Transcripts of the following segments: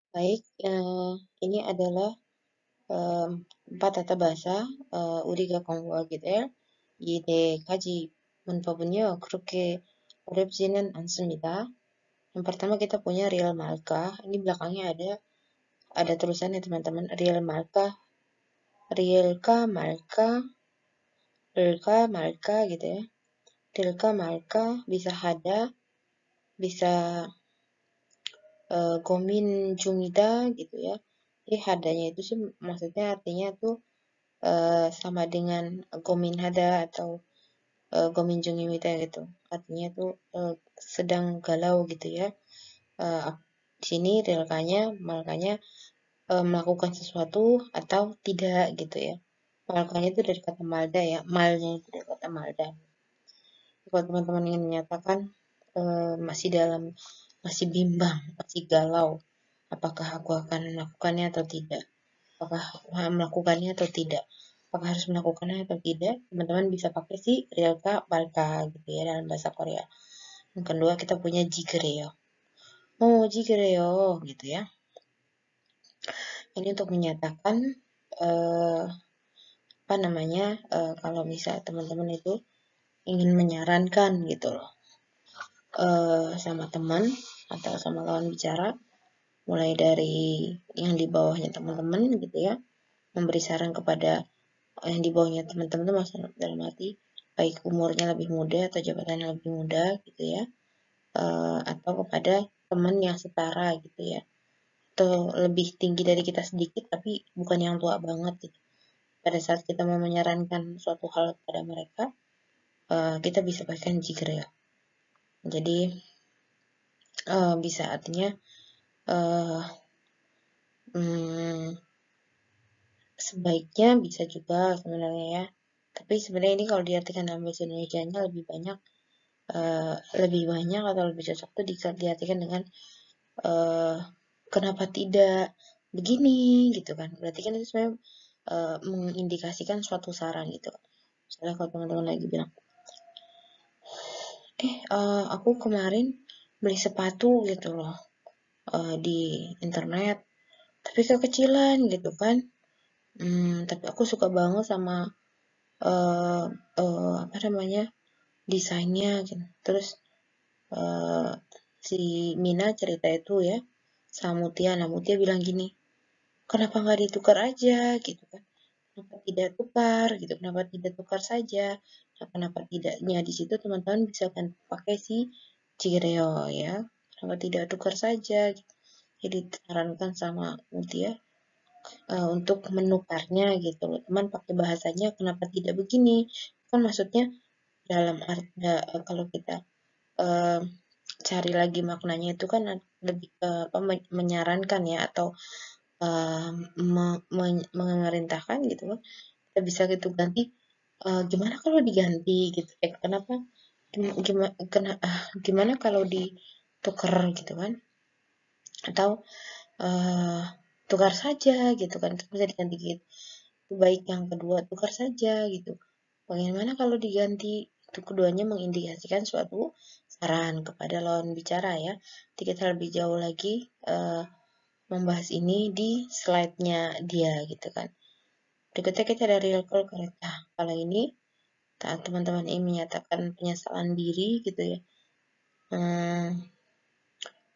Baik, ini adalah 4 tata bahasa 우리가 공부하게 될 이 네 가지 문법은요, 그렇게 어렵지는 않습니다. Yang pertama kita punya real marka. Ini belakangnya ada tulisannya teman-teman. Real marka, realka, marka, relka, marka gitu ya. Tilka, marka, bisa hada, bisa gomin jumida gitu ya. Jadi hadanya itu sih maksudnya artinya tuh sama dengan gomin hada atau gomin jungimita gitu. Artinya tuh sedang galau gitu ya. Uh, di sini relkanya, malkanya melakukan sesuatu atau tidak gitu ya. Malkanya itu dari kata malda ya. Malnya itu dari kata malda. Kalau teman-teman ingin menyatakan masih bimbang, masih galau, apakah aku akan melakukannya atau tidak? Apakah melakukannya atau tidak? Apakah harus melakukannya atau tidak? Teman-teman bisa pakai si realka, balka gitu ya dalam bahasa Korea. Yang kedua kita punya jigereo. Oh, jigereo gitu ya. Ini untuk menyatakan apa namanya kalau misal teman-teman itu ingin menyarankan gitu loh sama teman atau sama lawan bicara, mulai dari yang di bawahnya teman-teman gitu ya, memberi saran kepada yang di bawahnya teman-teman itu maksudnya dalam arti baik umurnya lebih muda atau jabatannya lebih muda gitu ya, atau kepada teman yang setara gitu ya, atau lebih tinggi dari kita sedikit tapi bukan yang tua banget gitu. Pada saat kita mau menyarankan suatu hal kepada mereka, kita bisa pakai jigrel. Jadi bisa artinya uh, hmm, sebaiknya bisa juga sebenarnya ya. Tapi sebenarnya ini kalau diartikan dalam bahasa Indonesia-nya lebih banyak atau lebih cocok tuh diartikan dengan uh, kenapa tidak begini gitu kan. Berarti kan itu sebenarnya mengindikasikan suatu saran gitu. Misalnya kalau teman-teman lagi bilang, aku kemarin beli sepatu gitu loh di internet, tapi kekecilan gitu kan. Tapi aku suka banget sama uh, apa namanya desainnya gitu. Terus uh, si Mina cerita itu ya sama Mutia. Nah Mutia bilang gini, kenapa nggak ditukar aja gitu kan? Kenapa tidak tukar gitu? Kenapa tidak tukar saja? Nah, kenapa tidaknya di situ teman-teman bisa kan pakai si Cireo ya? Kenapa tidak tukar saja? Gitu. Jadi disarankan sama Mutia untuk menukarnya gitu loh. Teman pakai bahasanya kenapa tidak begini? Kan maksudnya dalam arti kalau kita uh, cari lagi maknanya itu kan lebih ke apa menyarankan ya atau memerintahkan gitu kan. Kita bisa gitu ganti gimana kalau diganti gitu kenapa gimana gimana kalau ditukar gitu kan atau uh, tukar saja gitu kan bisa diganti gitu. Baik yang kedua tukar saja gitu. Bagaimana kalau diganti? Itu keduanya mengindikasikan suatu saran kepada lawan bicara ya. Jadi kita lebih jauh lagi membahas ini di slide-nya dia gitu kan. Berikutnya kita ada real call correct. Nah, kalau ini teman-teman ini menyatakan penyesalan diri gitu ya.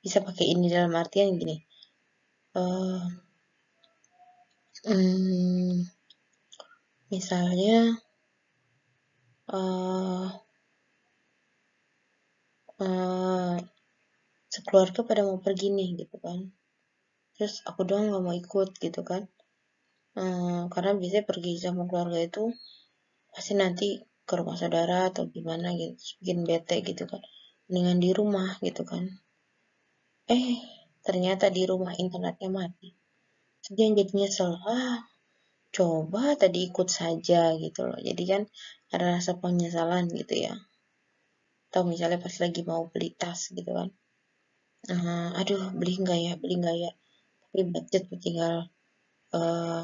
Bisa pakai ini dalam artian gini. Uh, misalnya uh, uh, sekeluarga pada mau pergi nih gitu kan. Terus aku doang nggak mau ikut gitu kan. Karena biasanya pergi sama keluarga itu pasti nanti ke rumah saudara atau gimana gitu, terus bikin bete gitu kan. Mendingan di rumah gitu kan. Ternyata di rumah internetnya mati. Terus dia jadi nyesel. Coba tadi ikut saja gitu loh. Jadi kan ada rasa penyesalan gitu ya. Atau misalnya pas lagi mau beli tas gitu kan. Aduh beli nggak ya. Tapi budget tuh tinggal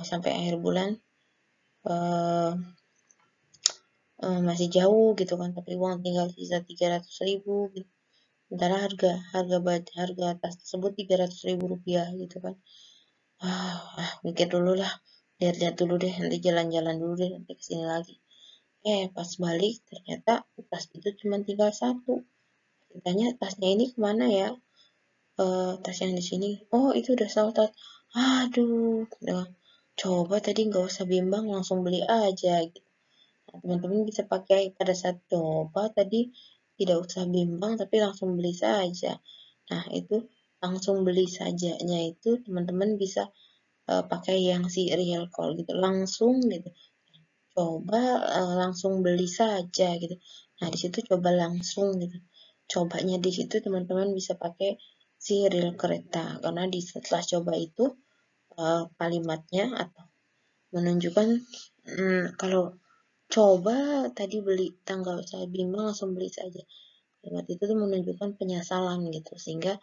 sampai akhir bulan uh, masih jauh gitu kan, tapi uang tinggal sisa 300.000 gitu. sementara harga tas tersebut Rp300.000 gitu kan. Mikir dulu lah, lihat-lihat dulu deh, nanti jalan-jalan dulu deh, nanti kesini lagi. Pas balik ternyata tas itu cuma tinggal satu. Ditanya tasnya ini kemana ya? Tas yang di sini. Oh, itu udah sold out. Aduh, coba tadi nggak usah bimbang, langsung beli aja gitu. Nah, teman-teman bisa pakai pada saat coba tadi, tidak usah bimbang tapi langsung beli saja. Nah, itu langsung beli sajanya itu teman-teman bisa pakai yang si real call gitu, langsung gitu. Coba langsung beli saja gitu. Nah, di situ coba langsung gitu. Cobanya di situ teman-teman bisa pakai si real kereta karena di setelah coba itu kalimatnya atau menunjukkan kalau coba tadi beli tanggal saya bimbang langsung beli saja. Kalimat itu tuh menunjukkan penyesalan gitu sehingga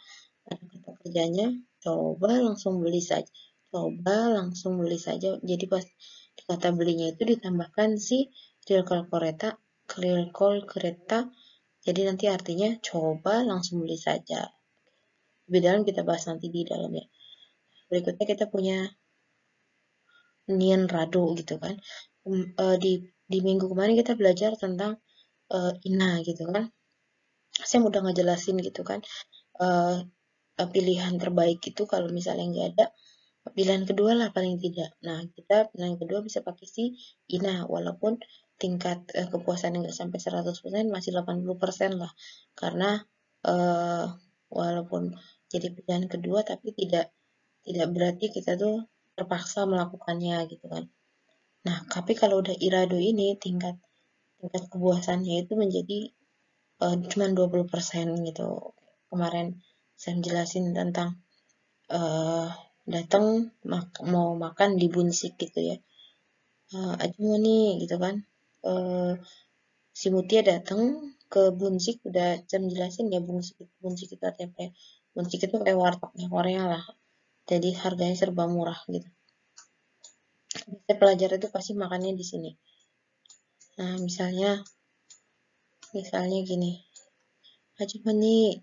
ada kata kerjanya coba langsung beli saja. Coba langsung beli saja. Jadi pas di kata belinya itu ditambahkan si real call kereta. Jadi nanti artinya coba langsung beli saja. Lebih dalam kita bahas nanti di dalamnya. Berikutnya kita punya Nien Rado gitu kan. Di minggu kemarin kita belajar tentang Ina gitu kan. Saya udah ngejelasin gitu kan. Uh, Pilihan terbaik itu kalau misalnya nggak ada pilihan kedua lah paling tidak. Nah, kita pilihan kedua bisa pakai si Ina walaupun tingkat kepuasan nggak sampai 100% masih 80% lah. Karena uh, walaupun jadi pilihan kedua tapi tidak berarti kita tuh terpaksa melakukannya gitu kan. Nah, tapi kalau udah irado ini tingkat kepuasannya itu menjadi cuma 20% gitu. Kemarin saya jelasin tentang datang mau makan di Bunsik gitu ya. Aja mau nih gitu kan. Si Mutia datang ke Bunsik udah jam jelasin ya Bunsik itu artinya apa ya. Bunsik itu kayak wartegnya Korea lah. Jadi harganya serba murah gitu. Biasanya pelajar itu pasti makannya di sini. Nah, misalnya gini. Aja nih,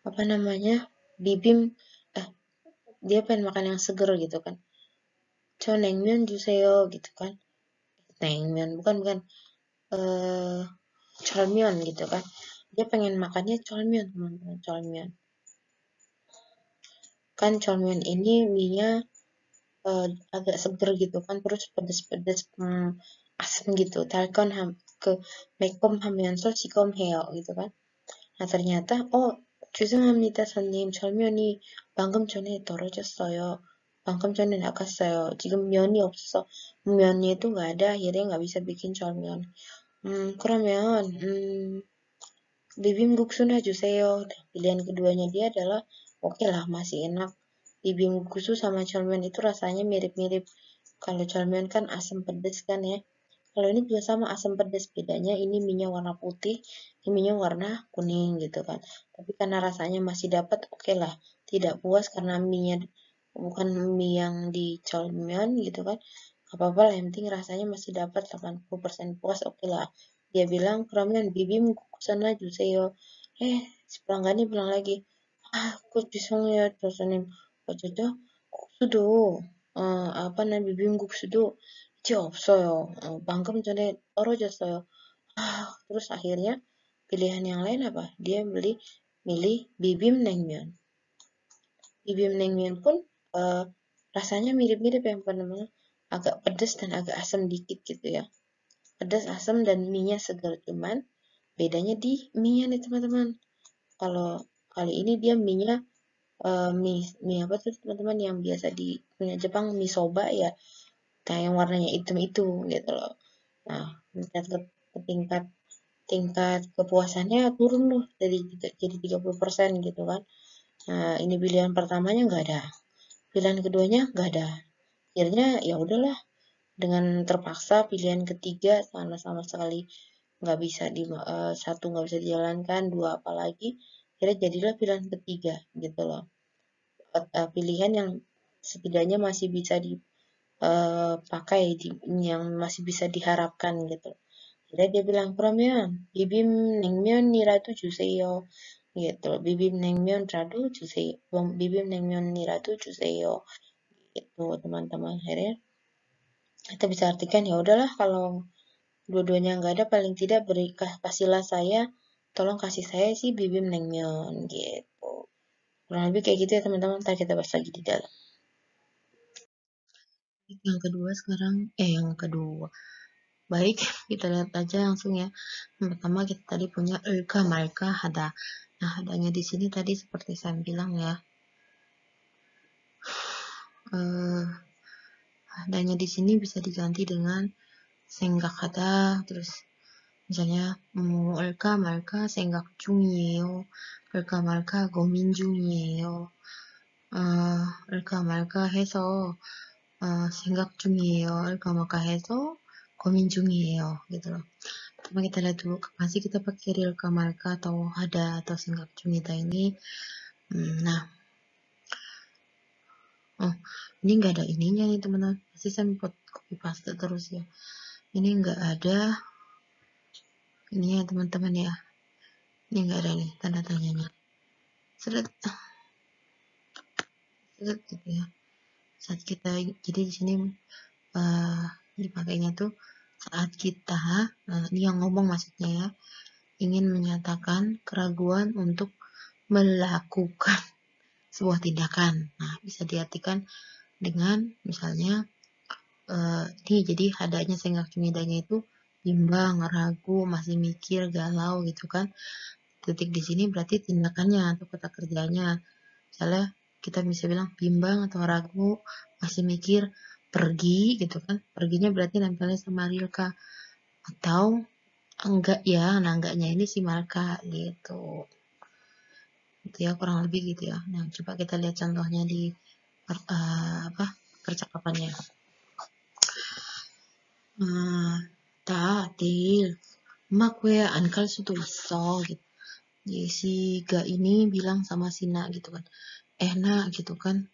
apa namanya? Bibim dia pengen makan yang seger gitu kan. Naengmyeon juseyo gitu kan. Naengmyeon bukan eh cholmyeon gitu kan. Dia pengen makannya cholmyeon, teman-teman, cholmyeon. Kan cholmyeon ini mie-nya agak seger gitu kan, terus pedes-pedes asam gitu. Talkon ke mekom hameonso sikom heo gitu kan. Nah, ternyata 죄송합니다, 손님. 철면이 방금 전에 떨어졌어요. 방금 전에 나갔어요. 지금 면이 없어서 면이도 nggak ada, akhirnya nggak bisa bikin 철면. 그러면 bibimbap 주세요. Pilihan keduanya dia adalah oke lah, masih enak. Bibimbap sama 철면 itu rasanya mirip-mirip. Kalau 철면 kan asam pedas kan ya. Kalau ini juga sama asam pedas, bedanya ini minyak warna putih, ini minyak warna kuning gitu kan. Tapi karena rasanya masih dapat, oke lah. Tidak puas karena minyak bukan mie yang di cholmyeon gitu kan. Gak apa-apa lah, yang penting rasanya masih dapat 80% puas, oke lah. Dia bilang, keramen bibim sana juseyo. Si pelanggannya bilang lagi, kok 죄송해요, 조사님. 어쩌죠? 국수도, apa namanya, bibimb국수도 이제 없어요. 방금 전에 떨어졌어요. Terus akhirnya pilihan yang lain apa? Dia milih bibim naengmyeon. Bibim naengmyeon pun rasanya mirip-mirip yang namanya agak pedas dan agak asam dikit gitu ya. Pedas, asam dan mie-nya segar, cuman bedanya di mie-nya nih teman-teman. Kalau kali ini dia mie-nya mie apa tuh teman-teman yang biasa di punya Jepang mie soba ya. Nah, yang warnanya hitam itu gitu loh. Nah, tingkat tingkat kepuasannya turun loh dari jadi 30% gitu kan. Nah, ini pilihan pertamanya nggak ada. Pilihan keduanya nggak ada. Akhirnya ya udahlah, dengan terpaksa pilihan ketiga sama sekali nggak bisa satu nggak bisa dijalankan, dua apalagi, akhirnya jadilah pilihan ketiga gitu loh. Pilihan yang setidaknya masih bisa dipakai yang masih bisa diharapkan gitu. Jadi dia bilang, Pramyan, bibim nengmyeon niratu juseyo. Gitu, bibim nengmyeon ratu juseyo. Bibim nengmyeon niratu juseyo. Gitu, teman-teman. Akhirnya kita bisa artikan, ya udahlah kalau dua-duanya nggak ada, paling tidak kasihlah saya, tolong kasih saya sih bibim nengmyeon. Gitu. Kurang lebih kayak gitu ya teman-teman. Ntar kita bahas lagi di dalam. Yang kedua sekarang, yang kedua. Baik, kita lihat aja langsung ya. Yang pertama kita tadi punya Elka Marka Hada. Nah, hadanya di sini tadi seperti saya bilang ya. Hadanya di sini bisa diganti dengan senggak hada, terus misalnya Elka Marka senggak 중이에요. Elka Marka 고민 중이에요. Elka Marka 해서 생각 중이에요. Elka Marka 해서 고민 중이에요. Gitu loh. Pertama kita lihat dulu kapan sih kita pakai rilka marka atau hada atau singgap cumita ini. Nah, ini nggak ada ininya nih teman-teman. Pasti saya copy paste terus ya. Ini nggak ada ini ya teman-teman ya. Ini nggak ada nih tanda tanyanya. Seret gitu ya. Saat kita jadi di sini dipakainya tuh saat kita, ini yang ngomong maksudnya ya, ingin menyatakan keraguan untuk melakukan sebuah tindakan. Nah, bisa diartikan dengan misalnya ini jadi hadanya senggak cumidanya itu bimbang, ragu, masih mikir, galau gitu kan. Titik di sini berarti tindakannya atau kata kerjanya. Misalnya kita bisa bilang bimbang atau ragu, masih mikir, pergi gitu kan. Perginya berarti nempelnya sama rilka. Atau enggak ya, nah enggaknya ini si marka gitu. Gitu ya, kurang lebih gitu ya. Nah, coba kita lihat contohnya di percakapannya. Tatil, mak gue ankal suatu iso gitu. Jadi si Ga ini bilang sama si Na gitu kan, nak gitu kan,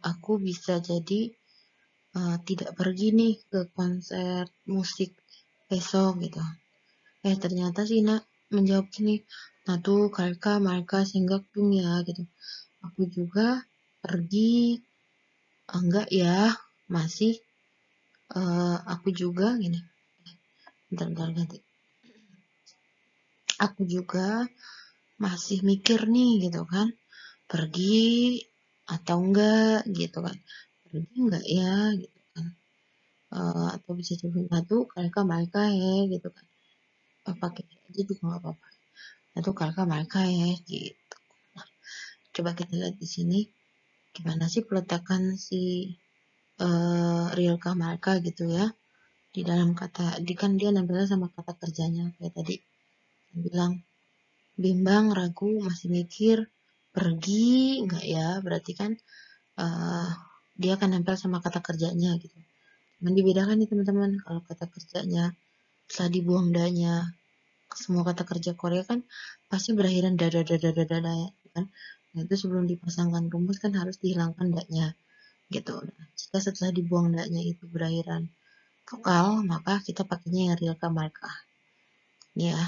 aku bisa jadi tidak pergi nih ke konser musik besok gitu. Ternyata si Na menjawab gini, nah tuh kalka marka singgak dong ya gitu. Aku juga pergi, enggak ya, masih aku juga gini. Bentar ganti. Aku juga masih mikir nih gitu kan, pergi atau enggak gitu kan, pergi enggak ya gitu kan, atau bisa juga satu kalka malka ya gitu kan, pakai aja juga nggak apa-apa, satu kalka malka ya gitu. Nah, coba kita lihat di sini gimana sih peletakan si rilka malka gitu ya di dalam kata, kan dia nempelnya sama kata kerjanya kayak tadi bilang bimbang, ragu, masih mikir, pergi enggak ya, berarti kan dia akan nempel sama kata kerjanya gitu. Cuman dibedakan nih teman-teman, kalau kata kerjanya setelah dibuang danya, semua kata kerja Korea kan pasti berakhiran dada ya kan. Nah, itu sebelum dipasangkan rumus kan harus dihilangkan danya gitu. Nah, jika setelah dibuang danya itu berakhiran vokal, maka kita pakainya yang rilka marka. Ini ya,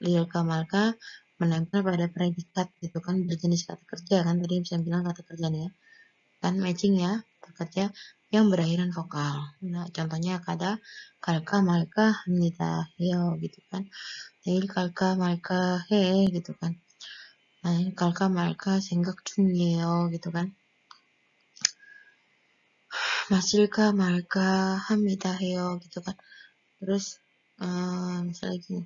rilka marka menempel pada predikat gitu kan, berjenis kata kerja kan, tadi bisa bilang kata kerja nih ya kan, matching ya kata kerja yang berakhiran vokal. Nah, contohnya kata kalka malka nita heo gitu kan, jadi kalka malka he gitu kan, nah ini kalka malka senggak 중이에요 gitu kan, masilka malka 합니다 heo gitu kan. Terus misalnya gini,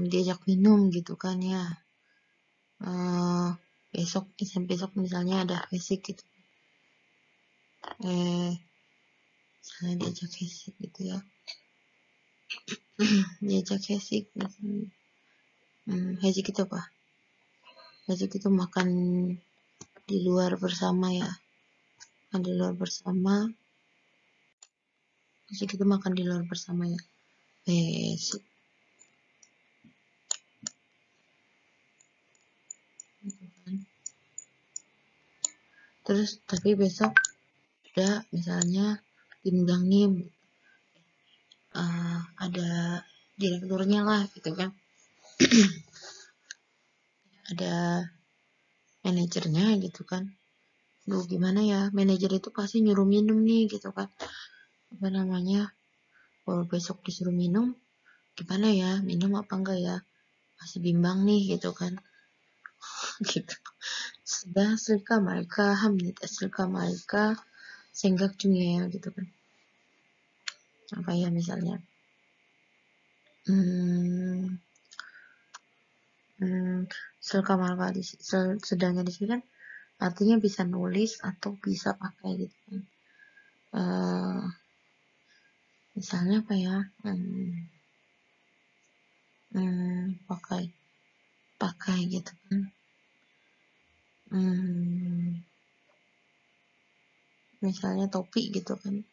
diajak minum gitu kan ya, besok misalnya ada basic gitu, misalnya diajak basic gitu ya, diajak basic basic itu apa, basic itu makan di luar bersama ya, di luar bersama, basic itu makan di luar bersama ya, basic gitu kan. Terus tapi besok ada misalnya diundang nih, ada direkturnya lah gitu kan, ada manajernya gitu kan. Duh gimana ya, manajer itu pasti nyuruh minum nih gitu kan, apa namanya, kalau besok disuruh minum gimana ya, minum apa enggak ya, masih bimbang nih gitu kan. Gitu. Sudah selika marka hamnit selika marka senggak ya gitu kan. Apa ya misalnya, hmm, selika marka sedangnya di sini kan artinya bisa nulis atau bisa pakai gitu kan. Misalnya apa ya, pakai pakai gitu kan. Misalnya topi gitu kan.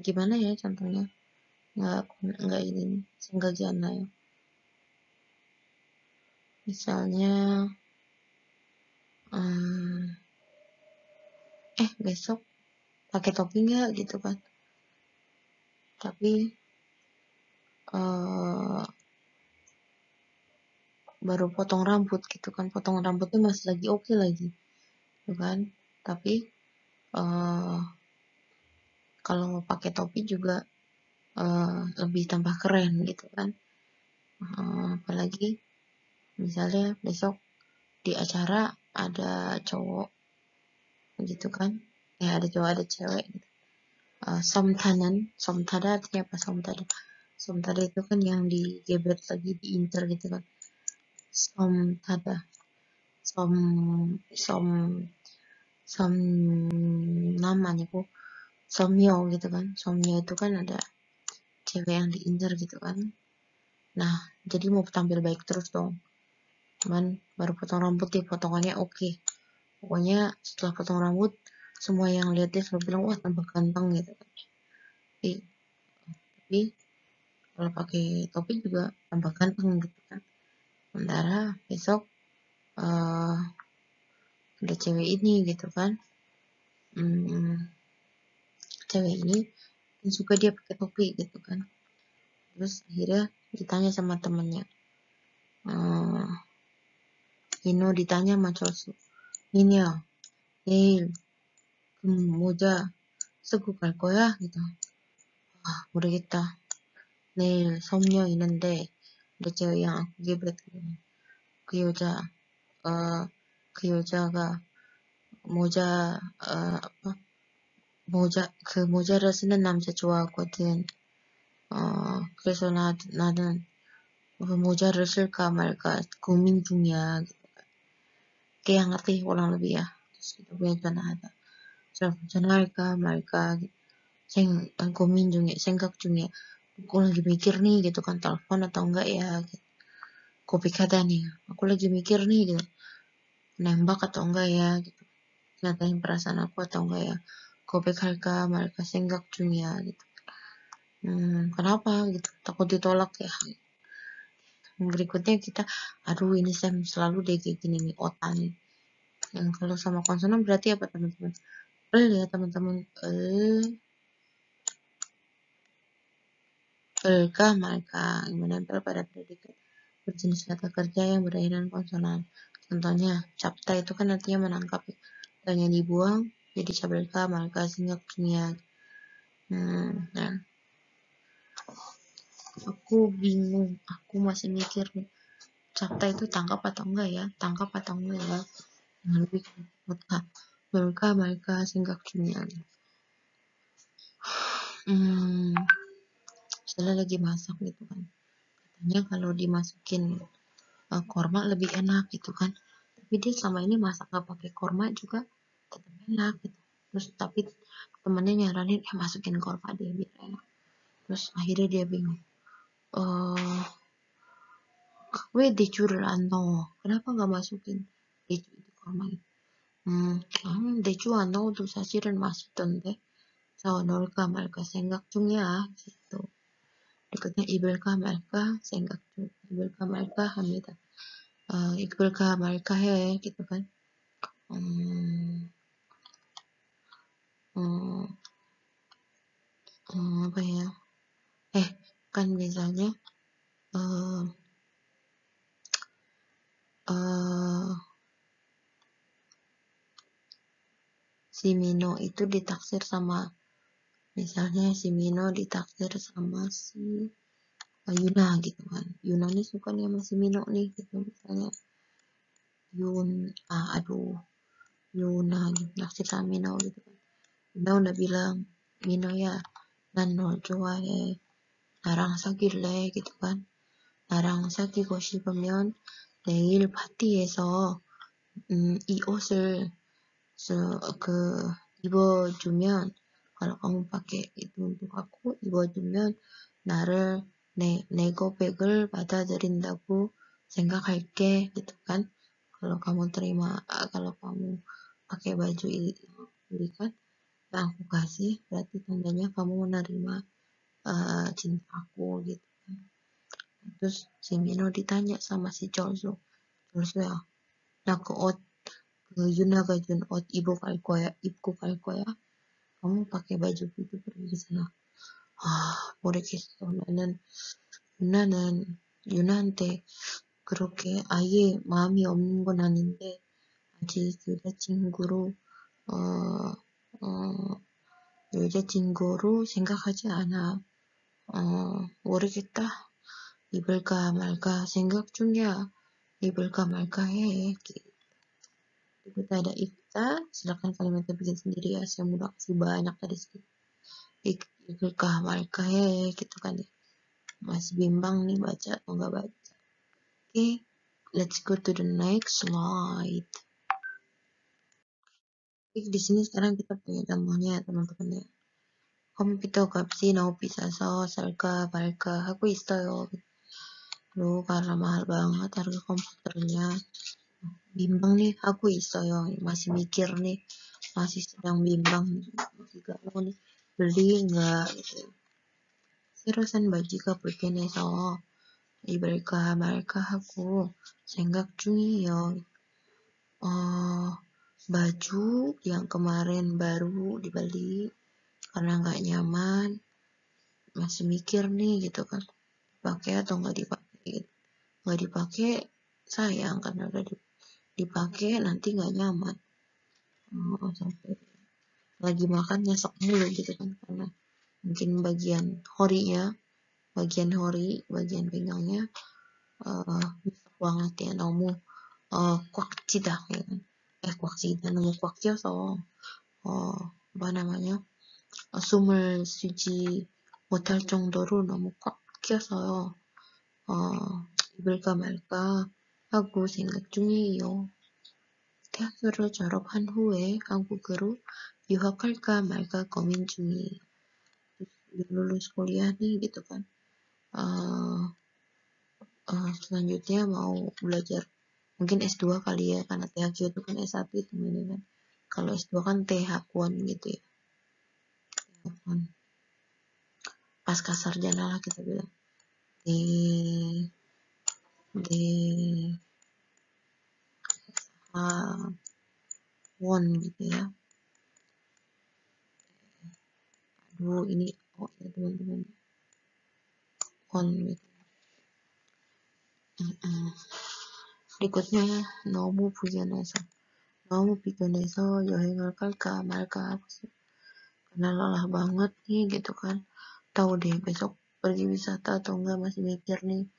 Gimana ya contohnya, nggak ini nggak jana ya, misalnya besok pakai topi nggak gitu kan, tapi baru potong rambut gitu kan, potong rambutnya masih lagi oke lagi gitu kan, tapi kalau mau pakai topi juga lebih tambah keren gitu kan. Apalagi misalnya besok di acara ada cowok gitu kan, ya ada cowok ada cewek gitu. Somtada artinya apa? Somtada itu kan yang digebet lagi, diinter gitu kan. Somtada, som som som namanya kok somyo gitu kan. Somyo itu kan ada cewek yang diinter gitu kan. Nah, jadi mau tampil baik terus dong. Cuman baru potong rambut dia potongannya oke. Pokoknya setelah potong rambut semua yang lihat dia selalu bilang wah tambah ganteng gitu kan. Tapi kalau pakai topi juga tambah ganteng gitu kan. Sementara besok ada cewek ini gitu kan, cewek ini suka dia pakai topi gitu kan. Terus akhirnya ditanya sama temennya, Ino ditanya sama Chosu, ini ya, moja 쓰고 갈 거야? gitu. 모르겠다. 내일 섭녀 있는데 내 cewek yang aku gebet 그 여자 어, 그 여자가 모자 apa 그 모자를 쓰는 남자 좋아하거든. 그래서 나는 그 모자를 쓸까 말까 고민 중이야. Kayak ngerti kurang lebih ya. Terus kita punya 전화하다. 전화할까 말까 고민 중에 생각 중에 aku lagi mikir nih gitu kan, telepon atau enggak ya gitu. Kopikada nih, aku lagi mikir nih gitu, nembak atau enggak ya gitu, nyatain perasaan aku atau enggak ya, 고백할까 말까 생각 중이야 gitu. Kenapa gitu, takut ditolak ya. Berikutnya kita, aduh ini Sam selalu deh kayak gini nih otak nih. Yang kalau sama konsonan berarti apa teman-teman? Ya teman-teman, belkah marka yang menempel pada predikat berjenis kata kerja yang berakhiran konsonan. Contohnya, capta itu kan artinya menangkap, yang dibuang jadi cabelka marka sehingga kimia. Nah, aku bingung, aku masih mikir nih, capta itu tangkap atau enggak ya, tangkap atau enggak ya, lebih belka marka sehingga kimia. Misalnya lagi masak gitu kan, katanya kalau dimasukin korma lebih enak gitu kan, tapi dia selama ini masak gak pakai korma juga tetap enak gitu. Terus tapi temennya nyaranin masukin korma deh biar enak. Terus akhirnya dia bingung, 왜 대추를 안 넣어? kenapa gak masukin 대추 di korma gitu? 대추 안 넣어도 사실은 맛있던데 저 넣을까 말까 생각 중이야 gitu. Berikutnya ibelka 말까 생각 중, ibelka 말까 합니다. ikbalkah 말까 해 gitu kan. Hmm, hmm, apa ya, kan misalnya eh eh si Mino itu ditaksir sama, misalnya si Mino ditaksir sama si Yuna gitu kan. Yuna nih suka nih sama si Mino nih gitu, misalnya Yuna gitu, naksir sama Mino gitu kan. Yuna udah bilang, Mino ya 난 널 좋아해, 나랑 사귈래 gitu kan. 나랑 사귀고 싶으면 내일 파티에서 이 옷을 그 입어주면, kalau kamu pakai itu untuk aku, 입어주면 나를 내 고백을 받아들인다고 생각할게 gitu kan. Kalau kamu terima, kalau kamu pakai baju ini kan yang aku kasih, berarti tandanya kamu menerima cinta aku gitu kan. Terus si Mino ditanya sama si Cholso ya, nah ke Ot, ke Yuna Gajun Ot ibku Kalkoya, kamu pakai baju itu pergi ke sana. 모르겠어. 나는 유나한테 그렇게 아예 마음이 없는 건 아닌데, 아직 어, 어, 여자친구로 생각하지 않아. 모르겠다. 입을까 말까 생각 중이야. 입을까 말까 해. Kita ada Ikta, silakan kalimatnya bikin sendiri ya. Saya udah kasih banyak tadi sih. Ikilkah malkah ya, gitu kan ya. Masih bimbang nih baca atau nggak baca. Oke, let's go to the next slide. Di sini sekarang kita punya contohnya teman-teman ya. 컴퓨터 값이 너무 비싸서 살까 말까 하고 있어요. Lu karena mahal banget harga komputernya, bimbang nih aku 있어요. Masih mikir nih, masih sedang bimbang, masih galau nih, beli nggak gitu. 새로 산 바지가 불편해서 입을까 말까 하고 생각 중이에요. Baju yang kemarin baru dibeli karena nggak nyaman, masih mikir nih gitu kan, pakai atau nggak dipakai. Nggak dipakai sayang, karena udah dipakai nanti nggak nyaman. Sampai lagi makan nyesek mulu gitu kan, karena mungkin bagian bagian pinggangnya nyesek banget ya, 너무 꽉 찌다 ya kan. 꽉 찌다, 너무 꽉 껴서 apa namanya, 숨을 쉬지 못할 정도로 너무 꽉 껴서요. 입을까 말까 하고 생각 중이에요. 대학교를 졸업한 후에 한국으로 유학할까 말까 고민 중이에요. lulus kuliah nih gitu kan, selanjutnya mau belajar mungkin S2 kali ya, karena THQ itu kan S1 itu ini kan, kalau S2 kan TH1 gitu ya, pasca sarjana lah kita bilang, di won gitu ya. Aduh ini ya teman-teman, won gitu. berikutnya 너무 피곤해서 여행을 갈까 말까 하고 있어요. Karena lelah banget nih gitu kan, tahu deh besok pergi wisata atau enggak, masih mikir nih,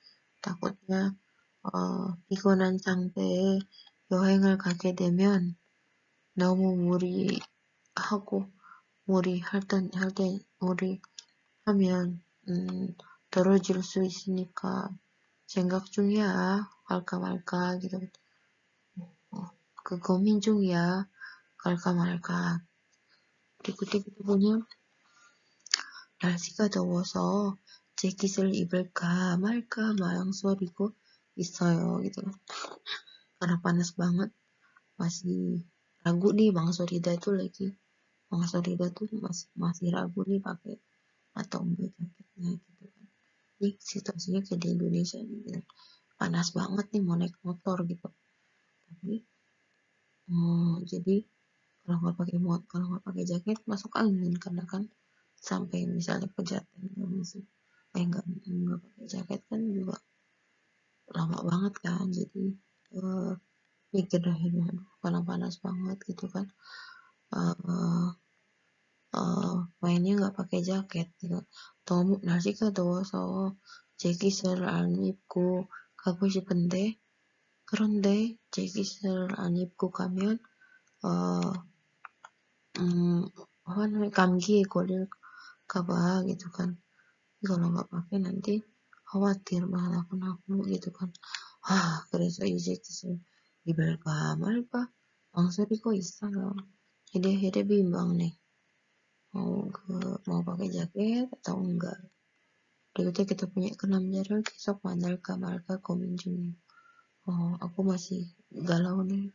takutnya 피곤한 상태에 여행을 가게 되면 너무 무리하고 무리하면 떨어질 수 있으니까 생각 중이야. 갈까 말까 gitu. 그 고민 중이야. 갈까 말까. berikutnya kita punya 날씨가 더워서 재킷을 입을까 말까 망설이고 있어요 gitu. Karena panas banget, masih ragu nih. Bang Sorida tuh masih ragu nih pakai atau enggak jaketnya gitu kan. Ini situasinya kayak di Indonesia nih gitu. panas banget nih mau naik motor gitu. Tapi jadi kalau nggak pakai jaket masuk angin, karena kan sampai misalnya kejatuhan kondisi nggak pakai jaket kan juga lama banget kan. Jadi mikir dah ini, aduh karena panas banget gitu kan, uh, mainnya nggak pakai jaket gitu. 너무 날씨가 더워서 재킷을 안 입고 가고 싶은데, 그런데 재킷을 안 입고 가면 어, apa namanya, 감기에 걸릴까봐 gitu kan. Kalau nggak pakai nanti khawatir malah kena flu gitu kan. 그래서 이제 입을까 말까 망설이고 있어요. Jadi akhirnya bimbang nih, mau pakai jaket atau enggak. Berikutnya kita punya keenam jarak, besok 만날까 말까 고민 중이에요. Aku masih galau nih,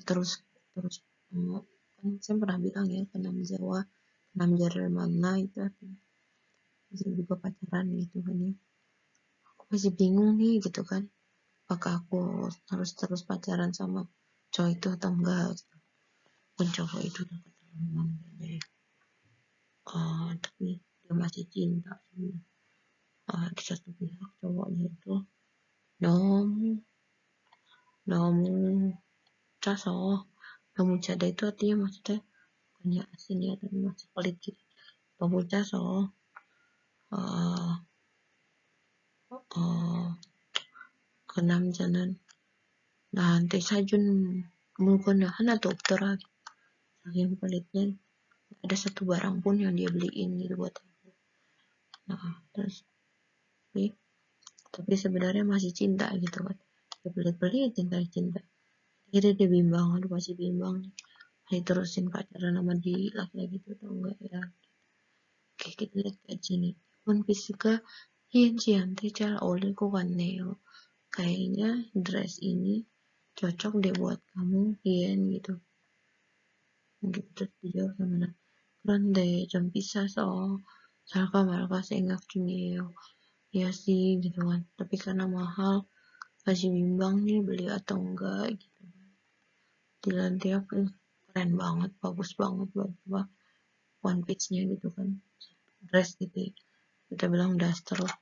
terus terus kan saya pernah bilang ya, keenam Jawa, keenam jarak mana itu artinya bisa juga pacaran gitu kan ya. Aku masih bingung nih gitu kan, apakah aku harus terus pacaran sama cowok itu atau enggak gitu. Pun cowok itu udah keterlaluan kayaknya ya. Tapi dia masih cinta sama di satu pihak cowoknya itu 너무 너무 짜서, 너무 짜다 itu artinya maksudnya bukannya asin ya, tapi masih pelit gitu. 너무 짜서 어, 어, 그 남자는 나한테 사준 물건은 하나도 없더라. Saking pelitnya, ada satu barang pun yang dia beliin gitu buat aku. Terus tapi sebenarnya masih cinta gitu kan. Dia pelit-pelit cinta. Akhirnya dia bimbang, aduh masih bimbang nih. Masih terusin pacaran sama di laki-laki itu atau enggak ya. Oke, kita lihat ke sini. 원피스가 희은씨한테 잘 어울릴 것 같네요. Kayaknya dress ini cocok deh buat kamu, Hien gitu. Gitu dijawab sama Nat. 그런데 좀 비싸서 살까 말까 생각 중이에요. Ya sih gitu kan. Tapi karena mahal, masih bimbang nih beli atau enggak gitu. Dilihat dia keren banget, bagus banget buat one piece-nya gitu kan. Dress gitu ya. Kita bilang daster lah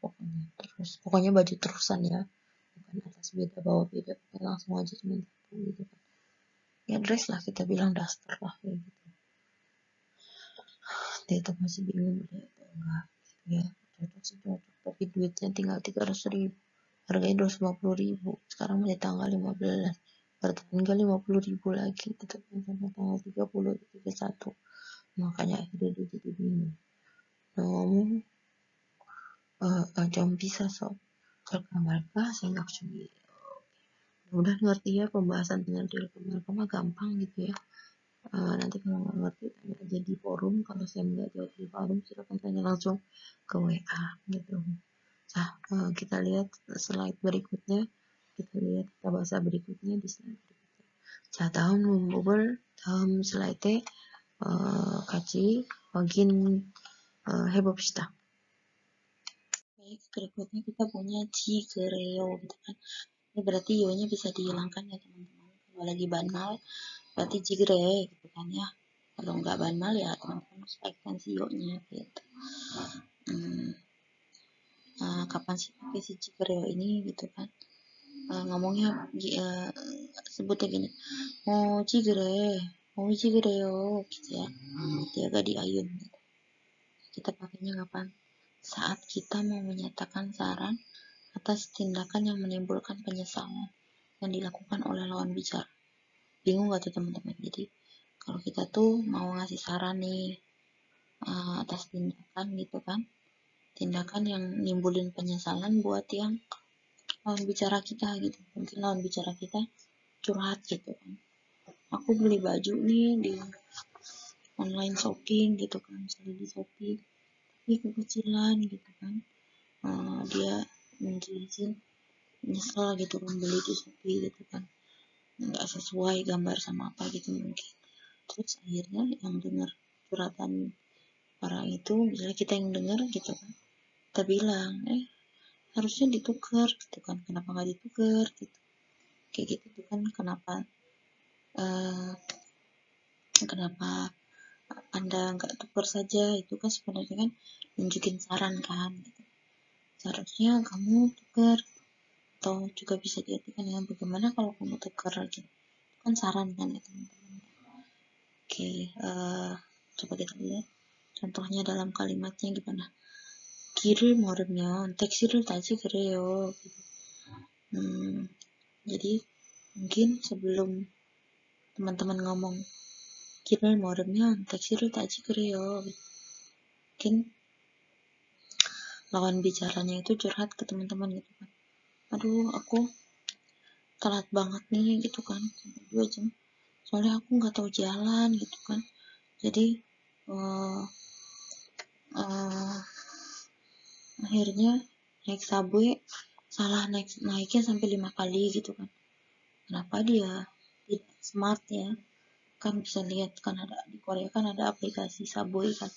pokoknya. Terus pokoknya baju terusan ya, bukan atas beda bawah beda, langsung aja cuma satu gitu kan. Ya dress lah, kita bilang daster lah ya gitu. Dia tuh masih bingung beli atau enggak gitu ya. Cocok sih cocok, tapi duitnya tinggal 300.000, harganya 250.000, sekarang masih tanggal 15, berarti tinggal 50.000 lagi gitu kan, sampai tanggal 30, 31. Makanya akhirnya dia jadi bingung. 너무 좀 비싸서 살까 말까 생각 중이에요. Udah ngerti ya pembahasan dengan relate mah gampang gitu ya. Nanti kalau nggak ngerti tanya aja di forum, kalau saya nggak jawab di forum silakan tanya langsung ke WA gitu. Nah, kita lihat slide berikutnya, kita bahasa berikutnya di slide berikutnya. 자, 다음 문법을 다음 슬라이드에 같이 해봅시다. Baik, berikutnya kita punya 지그래요 gitu kan. Ini berarti yo-nya bisa dihilangkan ya teman-teman. Kalau lagi banmal berarti jigre gitu kan ya. Kalau nggak banmal ya teman-teman sesuaikan si yo-nya gitu. Kapan sih pakai si jigre ini gitu kan. Ngomongnya sebutnya gini. mau jigre요 gitu ya. Dia agak diayun gitu. Kita pakainya kapan? Saat kita mau menyatakan saran atas tindakan yang menimbulkan penyesalan yang dilakukan oleh lawan bicara. Bingung gak tuh teman-teman? Jadi kalau kita tuh mau ngasih saran nih atas tindakan gitu kan, tindakan yang nimbulin penyesalan buat yang lawan bicara kita gitu. Mungkin lawan bicara kita curhat gitu kan, aku beli baju nih di online shopping gitu kan, misalnya di Shopee, tapi kekecilan gitu kan. Dia menjelasin nyesel gitu kan beli di Shopee gitu kan, nggak sesuai gambar sama apa gitu mungkin. Terus akhirnya yang dengar curhatan orang itu, misalnya kita yang dengar gitu kan, kita bilang harusnya ditukar gitu kan, kenapa nggak ditukar gitu, kayak gitu tuh kan, eh, kenapa Anda nggak tukar saja, itu kan sebenarnya kan nunjukin saran kan gitu. Seharusnya kamu tukar, atau juga bisa diartikan dengan bagaimana kalau kamu tukar gitu, itu kan saran kan ya teman-teman. Oke, coba kita lihat contohnya dalam kalimatnya gimana. 길을 모르면 택시를 타지 그래요. Jadi mungkin sebelum teman-teman ngomong 길을 모르면 택시를 타지 그래요, mungkin lawan bicaranya itu curhat ke teman-teman gitu kan, aduh aku telat banget nih gitu kan, sampai 2 jam, soalnya aku nggak tahu jalan gitu kan, jadi uh, uh, akhirnya naik subway salah naiknya sampai 5 kali gitu kan. Kenapa dia tidak smart ya, kan bisa lihat kan ada di Korea kan ada aplikasi subway kan,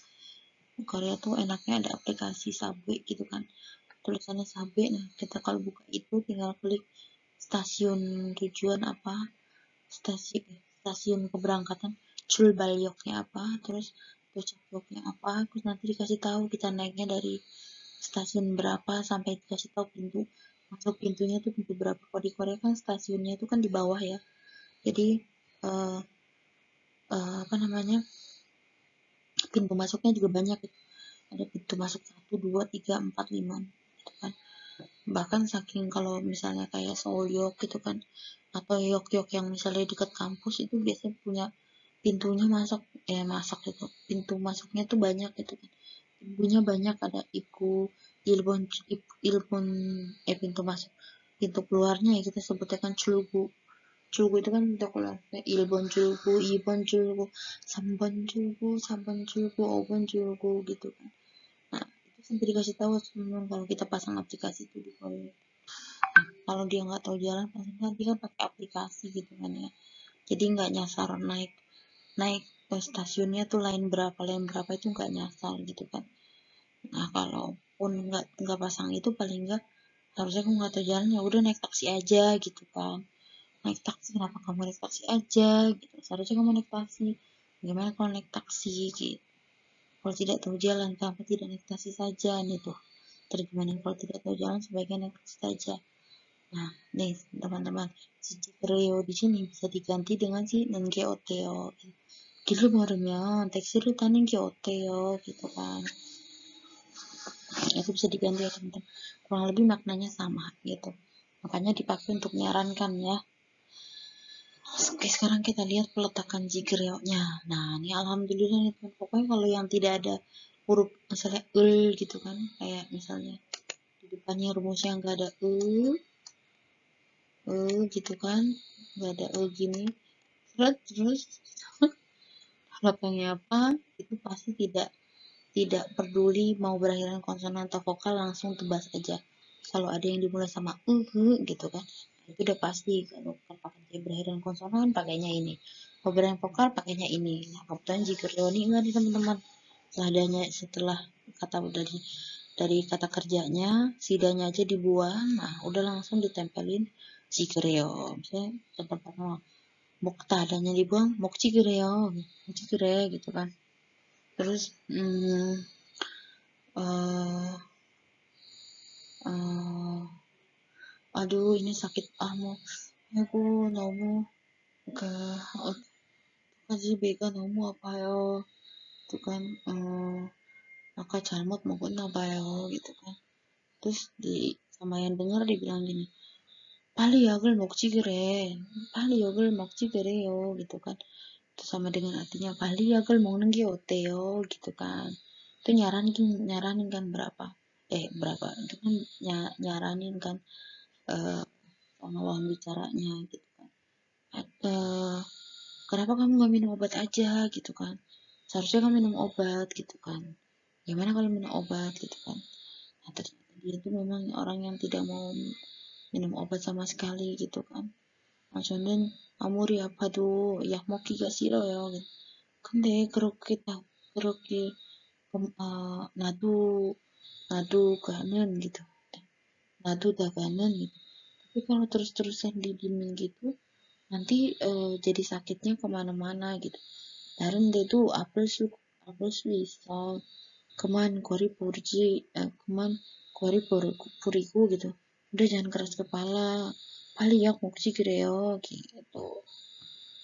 di Korea tuh enaknya ada aplikasi subway gitu kan, tulisannya subway. Nah kita kalau buka itu tinggal klik stasiun tujuan apa, stasiun keberangkatan, 출발역nya apa, terus 도착역nya apa, terus nanti dikasih tahu kita naiknya dari stasiun berapa, sampai dikasih tahu pintu masuk, pintunya tuh pintu berapa. Kalau di Korea kan stasiunnya itu kan di bawah ya, jadi uh, apa namanya, pintu masuknya juga banyak gitu. Ada pintu masuk 1, 2, 3, 4, 5 gitu kan. Bahkan saking kalau misalnya kayak Seoul-yok gitu kan, atau yok-yok yang misalnya dekat kampus itu biasanya punya pintunya masak itu, pintu masuknya tuh banyak gitu kan, pintunya banyak, ada ilbon ilbon pintu masuk, pintu keluarnya ya kita sebutnya kan culgu. Culgu itu kan pintu keluarnya, ilbon culgu, ibon culgu, sambon culgu, obon culgu gitu kan. Nah itu sampai dikasih tahu teman-teman kalau kita pasang aplikasi itu di Korea. Kalau dia nggak tahu jalan pasti nanti kan pakai aplikasi gitu kan ya, jadi nggak nyasar naik naik ke stasiunnya tuh lain berapa itu nggak nyasar gitu kan. Nah kalaupun nggak pasang itu, paling nggak harusnya kamu nggak tahu jalan ya udah naik taksi aja gitu kan. Naik taksi, kenapa kamu naik taksi aja gitu, seharusnya kamu naik taksi. Gimana kalau naik taksi gitu, kalau tidak tahu jalan kenapa tidak naik taksi saja gitu. Terjemahan kalau tidak tahu jalan sebaiknya naik taksi saja. Nah nih teman-teman, si Cikreo di sini bisa diganti dengan si Nengeoteo gitu. 길을 모르면 택시를 타는 게 어때요 gitu kan. Itu bisa diganti ya teman-teman, kurang lebih maknanya sama gitu, makanya dipakai untuk menyarankan ya. Oke, sekarang kita lihat peletakan jigreoknya. Nah ini alhamdulillah nih teman, pokoknya kalau yang tidak ada huruf misalnya gitu kan, kayak misalnya di depannya rumusnya nggak ada gitu kan, nggak ada gini terus belakangnya apa, itu pasti tidak peduli mau berakhiran konsonan atau vokal, langsung tebas aja. Kalau ada yang dimulai sama gitu kan, itu udah pasti kalau pakai berakhiran konsonan pakainya ini, kalau berakhiran vokal pakainya ini. Nah kebetulan jika Leoni enggak nih teman-teman, setelah kata dari kata kerjanya sidanya aja dibuang, nah udah langsung ditempelin jikreo. Misalnya contoh pertama mokta adanya dibuang mokcigreo, mokcigre gitu kan. Terus uh, uh, aduh ini sakit mau aku 너무 그 어떡하지 배가 너무 아파요 gitu kan, maka 잘못 먹었나 봐요 gitu kan. Terus sama yang dengar dibilang gini, 빨리 약을 먹지 그래, 빨리 약을 먹지 그래요 gitu kan. Terus sama dengan artinya 빨리 약을 먹는 게 어때요 gitu kan. Itu nyaranin kan berapa itu kan nyaranin kan, sama lawan bicaranya gitu kan. Kenapa kamu nggak minum obat aja gitu kan, seharusnya kamu minum obat gitu kan, gimana kalau minum obat gitu kan. Nah ternyata dia tuh memang orang yang tidak mau minum obat sama sekali gitu kan. Nah 저는 아무리 아파도 약 먹기가 싫어요. 근데 그렇게 나도 ngadu kanan gitu, ngadu dah kanan gitu. Tapi kalau terus-terusan didiemin gitu nanti jadi sakitnya kemana-mana gitu. Darin dia tuh apel bisa keman kori purji keman kori puriku gitu. Udah jangan keras kepala, paling ya mau kreo gitu.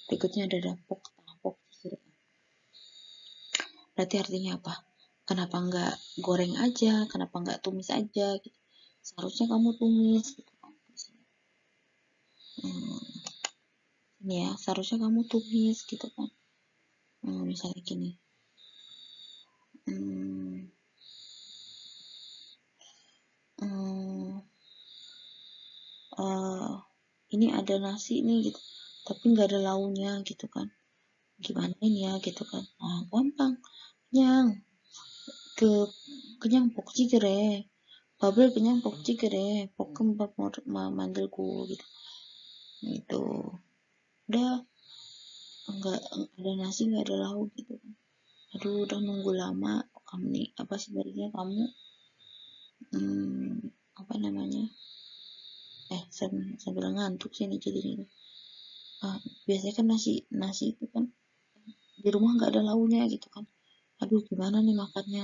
Berikutnya ada dapok tapok gitu. Berarti artinya apa? Kenapa nggak goreng aja, kenapa nggak tumis aja gitu. Seharusnya kamu tumis gitu kan. Ini ya, seharusnya kamu tumis gitu kan. Misalnya gini. Hmm, hmm, ini ada nasi nih gitu, tapi nggak ada lauknya gitu kan. Gimana ini ya gitu kan. Nah, gampang. Kenyang. Ke kenyang pok cikere. Babel kenyang pok cikere. Pokem bab mandelku gitu. Gitu. Udah nggak ada nasi nggak ada lauk gitu kan. Aduh udah nunggu lama kamu nih apa sebenarnya kamu apa namanya sambil ngantuk sih nih jadi ini biasanya kan nasi itu kan di rumah nggak ada lauknya gitu kan. Aduh gimana nih makannya,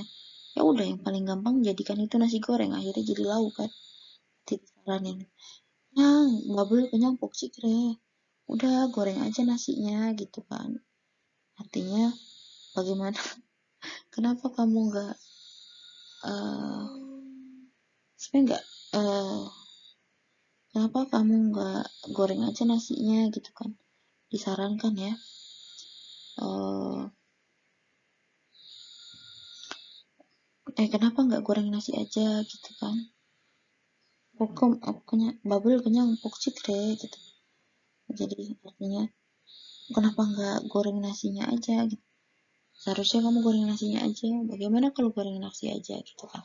ya udah yang paling gampang jadikan itu nasi goreng, akhirnya jadi lauk kan. Tidak saranin yang nggak boleh kenyang pokcik deh, udah goreng aja nasinya gitu kan. Artinya bagaimana kenapa kamu nggak sebenarnya nggak kenapa kamu nggak goreng aja nasinya gitu kan, disarankan ya. Kenapa nggak goreng nasi aja gitu kan. Pokoknya babel kenyang pokcik deh gitu. Jadi artinya kenapa nggak goreng nasinya aja gitu. Seharusnya kamu goreng nasinya aja. Bagaimana kalau goreng nasi aja gitu kan.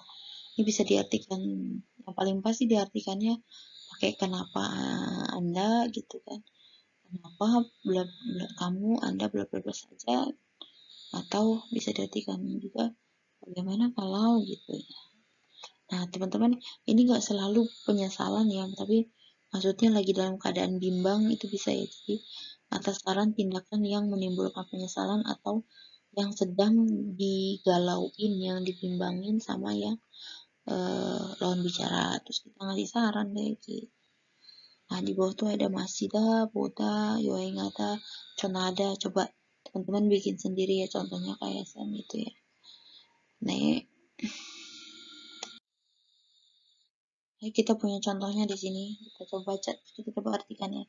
Ini bisa diartikan, yang paling pasti diartikannya pakai kenapa Anda gitu kan. Kenapa kamu Anda bla bla bla saja, atau bisa diartikan juga bagaimana kalau gitu ya. Nah, teman-teman, ini nggak selalu penyesalan ya, tapi maksudnya lagi dalam keadaan bimbang itu bisa ya. Jadi, atas saran tindakan yang menimbulkan penyesalan atau yang sedang digalauin, yang dibimbangin sama yang lawan bicara. Terus kita ngasih saran deh gitu. Nah, di bawah tuh ada masida, boda, yoengata, conada. Coba teman-teman bikin sendiri ya, contohnya kayak Sam itu ya. Nih, kita punya contohnya di sini. Kita coba baca, kita coba artikan ya.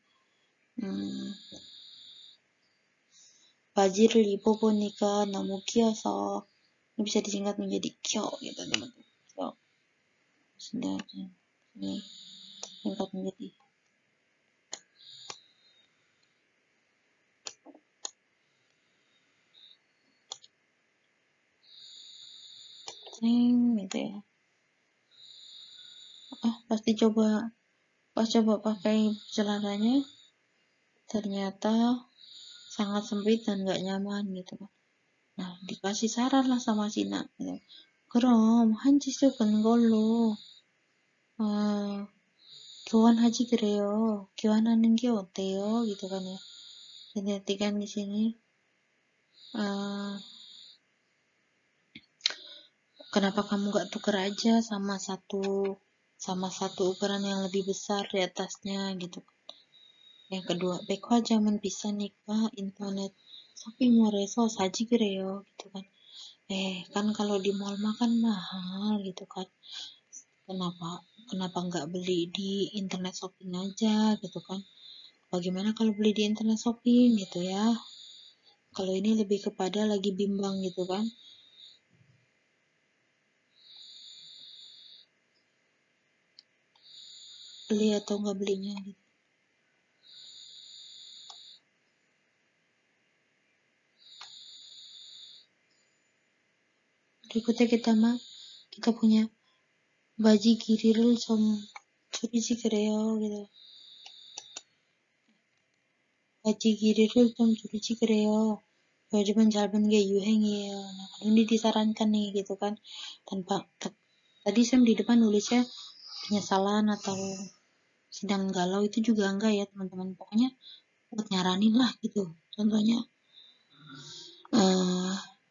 Bajir lipoponika namu kiasa. Ini bisa disingkat menjadi kyo gitu teman-teman. Kyo. Sudah ini singkat menjadi gitu ya. Pas coba pakai celananya ternyata sangat sempit dan gak nyaman gitu kan. Nah, dikasih saran lah sama Sina gitu. 그럼 한 지숙은 걸로 교환하지 그래요. 교환하는 게 어때요? gitu kan ya. Jadi artikan di sini kenapa kamu gak tuker aja sama satu ukuran yang lebih besar di atasnya gitu. Yang kedua, 백화 zaman bisa nikah internet shopping mall에서 사지 그래요 gitu kan. Kan kalau di mall makan mahal gitu kan. Kenapa nggak beli di internet shopping aja gitu kan. Bagaimana kalau beli di internet shopping gitu ya. Kalau ini lebih kepada lagi bimbang gitu kan. Beli atau nggak belinya gitu. Berikutnya kita punya baji girirul som sih kereo gitu. Baji girirul som sih kereo. Kewajiban jalan gaya yuheng ya. Nah, ini disarankan nih gitu kan, tanpa Tadi Sam di depan nulisnya penyesalan atau sedang galau, itu juga enggak ya teman-teman. Pokoknya buat nyaranin lah gitu. Contohnya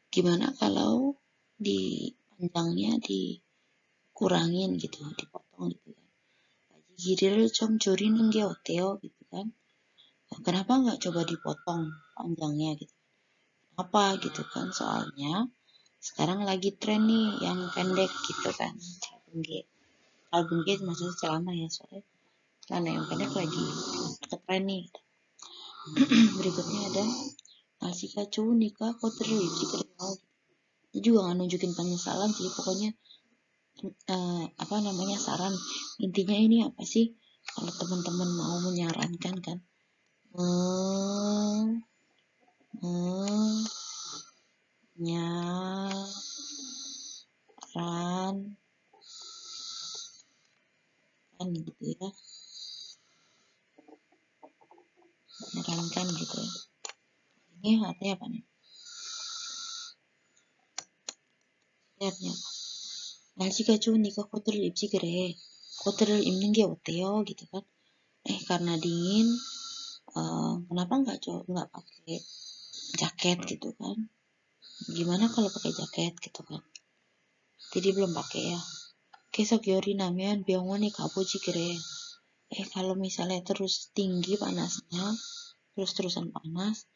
gimana kalau di panjangnya dikurangin gitu, dipotong gitu kan. Giril 좀 줄이는 게 어때요 gitu kan. Nah, kenapa nggak coba dipotong panjangnya gitu? Apa gitu kan? Soalnya sekarang lagi tren nih yang pendek gitu kan. Album G maksudnya celana ya, soalnya celana yang pendek lagi tren nih. Berikutnya ada Nasika cu nikah kok terus gitu. Itu juga nggak nunjukin penyesalan sih, pokoknya saran. Intinya ini apa sih, kalau teman-teman mau menyarankan kan, menyarankan gitu ya, menyarankan gitu ya. Ini artinya apa nih? Artinya 날씨가 추우니까 코트를 입지 그래. 코트를 입는 게 어때요? gitu kan. Karena dingin, kenapa nggak pakai jaket gitu kan? Gimana kalau pakai jaket gitu kan? Jadi belum pakai ya. 계속 열이 나면 병원에 가보지 그래. Kalau misalnya terus tinggi panasnya, terus-terusan panas,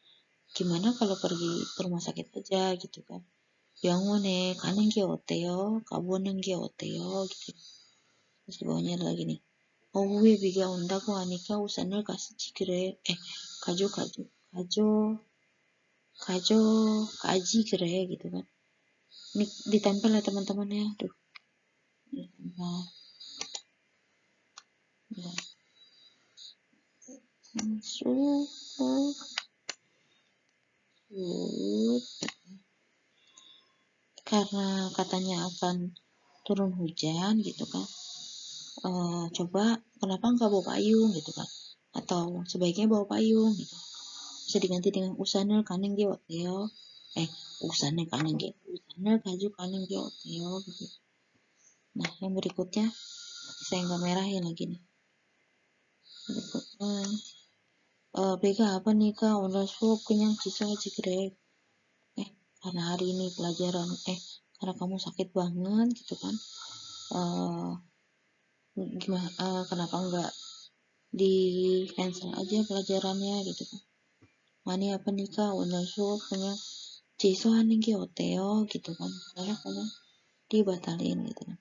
gimana kalau pergi ke rumah sakit aja gitu kan? 병원에 가는 게 어때요? 가보는 게 어때요? gitu. Terus di bawahnya ada lagi nih. 오후에 비가 온다고 하니까 우산을 가지지 그래. 가져, 가져, 가져, 가져가지 그래 gitu kan. Ini ditempel ya teman-teman ya. Tuh. Ditempel. Ya. Karena katanya akan turun hujan gitu kan, coba kenapa nggak bawa payung gitu kan, atau sebaiknya bawa payung gitu, bisa diganti dengan usan을 가는 게 어때요, usan을 가는 게 usan을 가지고 가는 게 어때요 gitu. Nah yang berikutnya saya nggak merahin lagi nih. Berikutnya Bega apa nih kak, udah suap kenyang sisa aja kere. Karena hari ini pelajaran, karena kamu sakit banget gitu kan, gimana, kenapa enggak di cancel aja pelajarannya gitu kan. Mani apa nih kak, udah suap kenyang 취소하는 게 어때요 gitu kan, karena dibatalin gitu kan.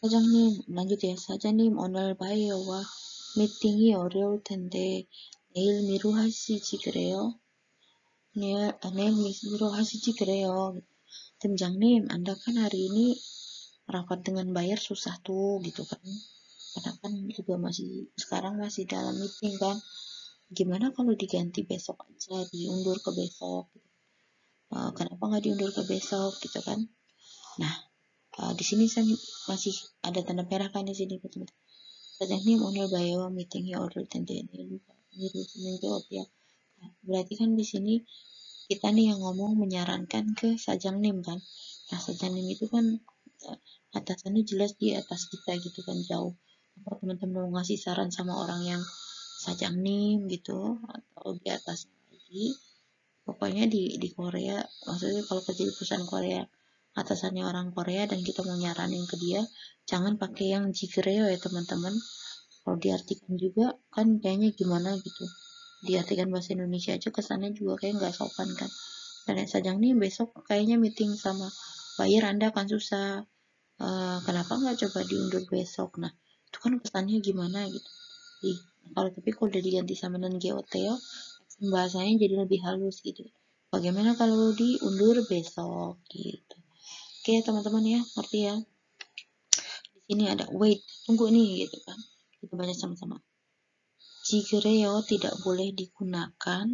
사장님, lanjut ya, 사장님 오늘 바이어와 미팅이 어려울 텐데 내일 미루 하시지 그래요? 내일 미루 하시지 그래요? Timjangnim, Anda kan hari ini rapat dengan buyer susah tuh gitu kan. Karena kan juga sekarang masih dalam meeting kan. Gimana kalau diganti besok aja, diundur ke besok gitu. Kenapa nggak diundur ke besok gitu kan? Nah, di sini saya masih ada tanda merah kan di sini teman-teman. Timjangnim 오늘 바이어와 미팅이 어려울 텐데 내일 jawab ya. Berarti kan di sini kita nih yang ngomong menyarankan ke Sajangnim kan. Nah Sajangnim itu kan atasannya jelas di atas kita gitu kan, jauh. Kalau teman-teman mau ngasih saran sama orang yang Sajangnim gitu atau di atasnya lagi, pokoknya di Korea, maksudnya kalau kerja di perusahaan Korea, atasannya orang Korea dan kita mau nyaranin ke dia, jangan pakai yang jigreo ya teman-teman. Kalau diartikan juga kan kayaknya gimana gitu, diartikan bahasa Indonesia aja kesannya juga kayak nggak sopan kan. Dan Sajang nih besok kayaknya meeting sama buyer Anda akan susah, kenapa nggak coba diundur besok. Nah itu kan kesannya gimana gitu. Tapi kalau udah diganti sama non GOTO, bahasanya jadi lebih halus gitu. Bagaimana kalau diundur besok gitu. Oke teman-teman ya, ngerti ya. Di sini ada wait, tunggu nih gitu kan. Kita baca sama-sama. Jigreo tidak boleh digunakan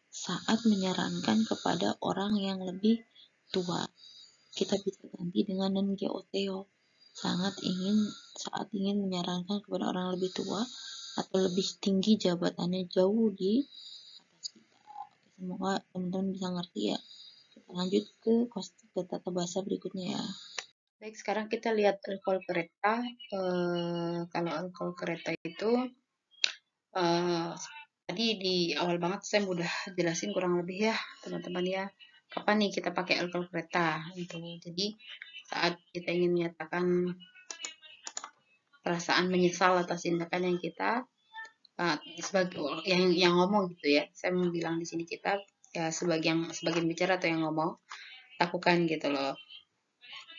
saat menyarankan kepada orang yang lebih tua. Kita bisa ganti dengan non-GOTO. Saat ingin menyarankan kepada orang yang lebih tua atau lebih tinggi jabatannya jauh di atas kita. Semoga teman-teman bisa ngerti ya. Kita lanjut ke tata bahasa berikutnya ya. Baik, sekarang kita lihat alkohol kereta. Kalau alkohol kereta itu, eh, tadi di awal banget saya udah jelasin kurang lebih ya, teman-teman ya. Kapan nih kita pakai alkohol kereta? Gitu. Jadi saat kita ingin menyatakan perasaan menyesal atas tindakan yang kita sebagai yang ngomong gitu ya. Saya mau bilang di sini kita ya sebagian bicara atau yang ngomong lakukan gitu loh.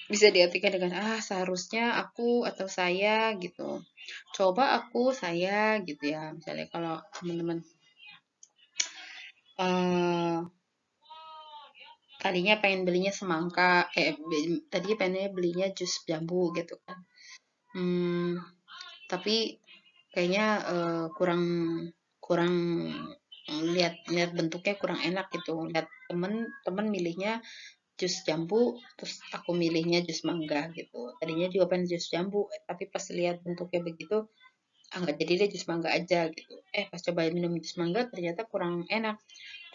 Bisa diartikan dengan seharusnya aku atau saya gitu. Coba aku saya gitu ya. Misalnya kalau teman-teman eh tadinya pengen belinya semangka, tadinya pengennya belinya jus jambu gitu kan. Hmm, tapi kayaknya kurang kurang lihat lihat bentuknya kurang enak gitu. Lihat temen-temen milihnya jus jambu, terus aku milihnya jus mangga gitu. Tadinya juga pengen jus jambu, tapi pas lihat bentuknya begitu, nggak jadi deh jus mangga aja gitu. Pas coba minum jus mangga ternyata kurang enak.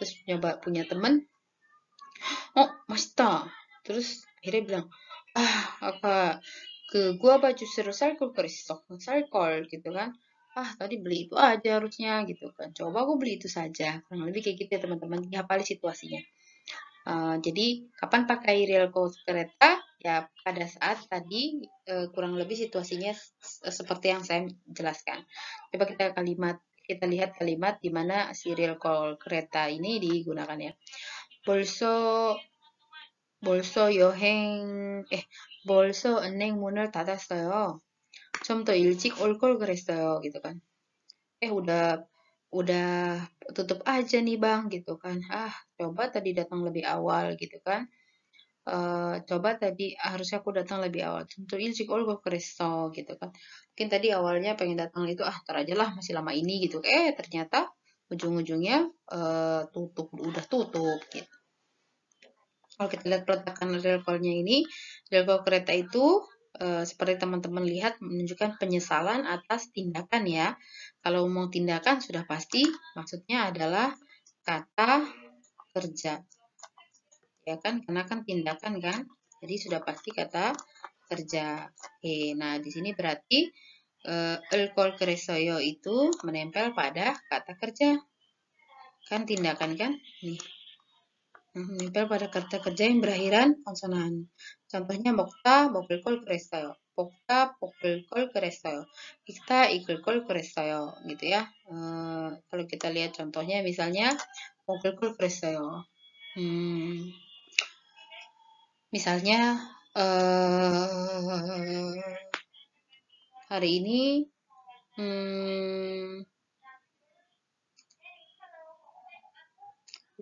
Terus nyoba punya temen, oh Masta. Terus akhirnya bilang, apa ke gua apa jus recycle kristok recycle gitu kan. Tadi beli itu aja harusnya gitu kan. Coba aku beli itu saja. Kurang lebih kayak gitu ya teman-teman. Dihafali situasinya. Jadi kapan pakai real cost kereta? Ya pada saat tadi kurang lebih situasinya seperti yang saya jelaskan. Coba kita lihat kalimat di mana si real call kereta ini digunakan ya. 벌써 벌써 여행 벌써 은행 문을 닫았어요. 좀 더 일찍 올 걸 그랬어요 gitu kan. Udah tutup aja nih bang gitu kan. Coba tadi datang lebih awal gitu kan. Coba tadi harusnya aku datang lebih awal. Tentu ilcik olgo kresto gitu kan. Mungkin tadi awalnya pengen datang itu ntar aja lah masih lama ini gitu. Ternyata ujung-ujungnya udah tutup gitu. Kalau kita lihat peletakan rel call-nya ini, rel call kereta itu seperti teman-teman lihat menunjukkan penyesalan atas tindakan ya. Kalau mau tindakan sudah pasti maksudnya adalah kata kerja. Ya kan? Karena kan tindakan kan. Jadi sudah pasti kata kerja. Nah di sini berarti elkol keresoyo itu menempel pada kata kerja. Kan tindakan kan? Nih. Menempel pada kata kerja yang berakhiran konsonan. Contohnya mokta, mokelkol keresoyo. Pokta, pokelkol keresoyo. Ikta, ikelkol keresoyo. Gitu ya. Kalau kita lihat contohnya misalnya mokelkol keresoyo. Misalnya hari ini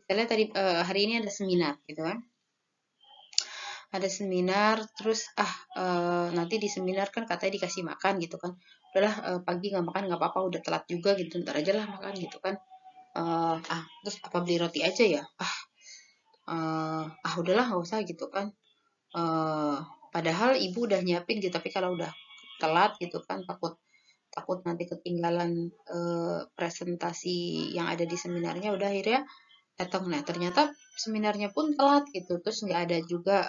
misalnya tadi hari ini ada seminar gitu kan. Ada seminar terus nanti di seminar kan katanya dikasih makan gitu kan. Udahlah pagi nggak makan nggak apa-apa udah telat juga gitu ntar aja lah makan gitu kan. Terus apa beli roti aja ya? Udahlah nggak usah gitu kan. Padahal ibu udah nyiapin gitu tapi kalau udah telat gitu kan takut nanti ketinggalan presentasi yang ada di seminarnya udah akhirnya datang. Nah ternyata seminarnya pun telat gitu terus nggak ada juga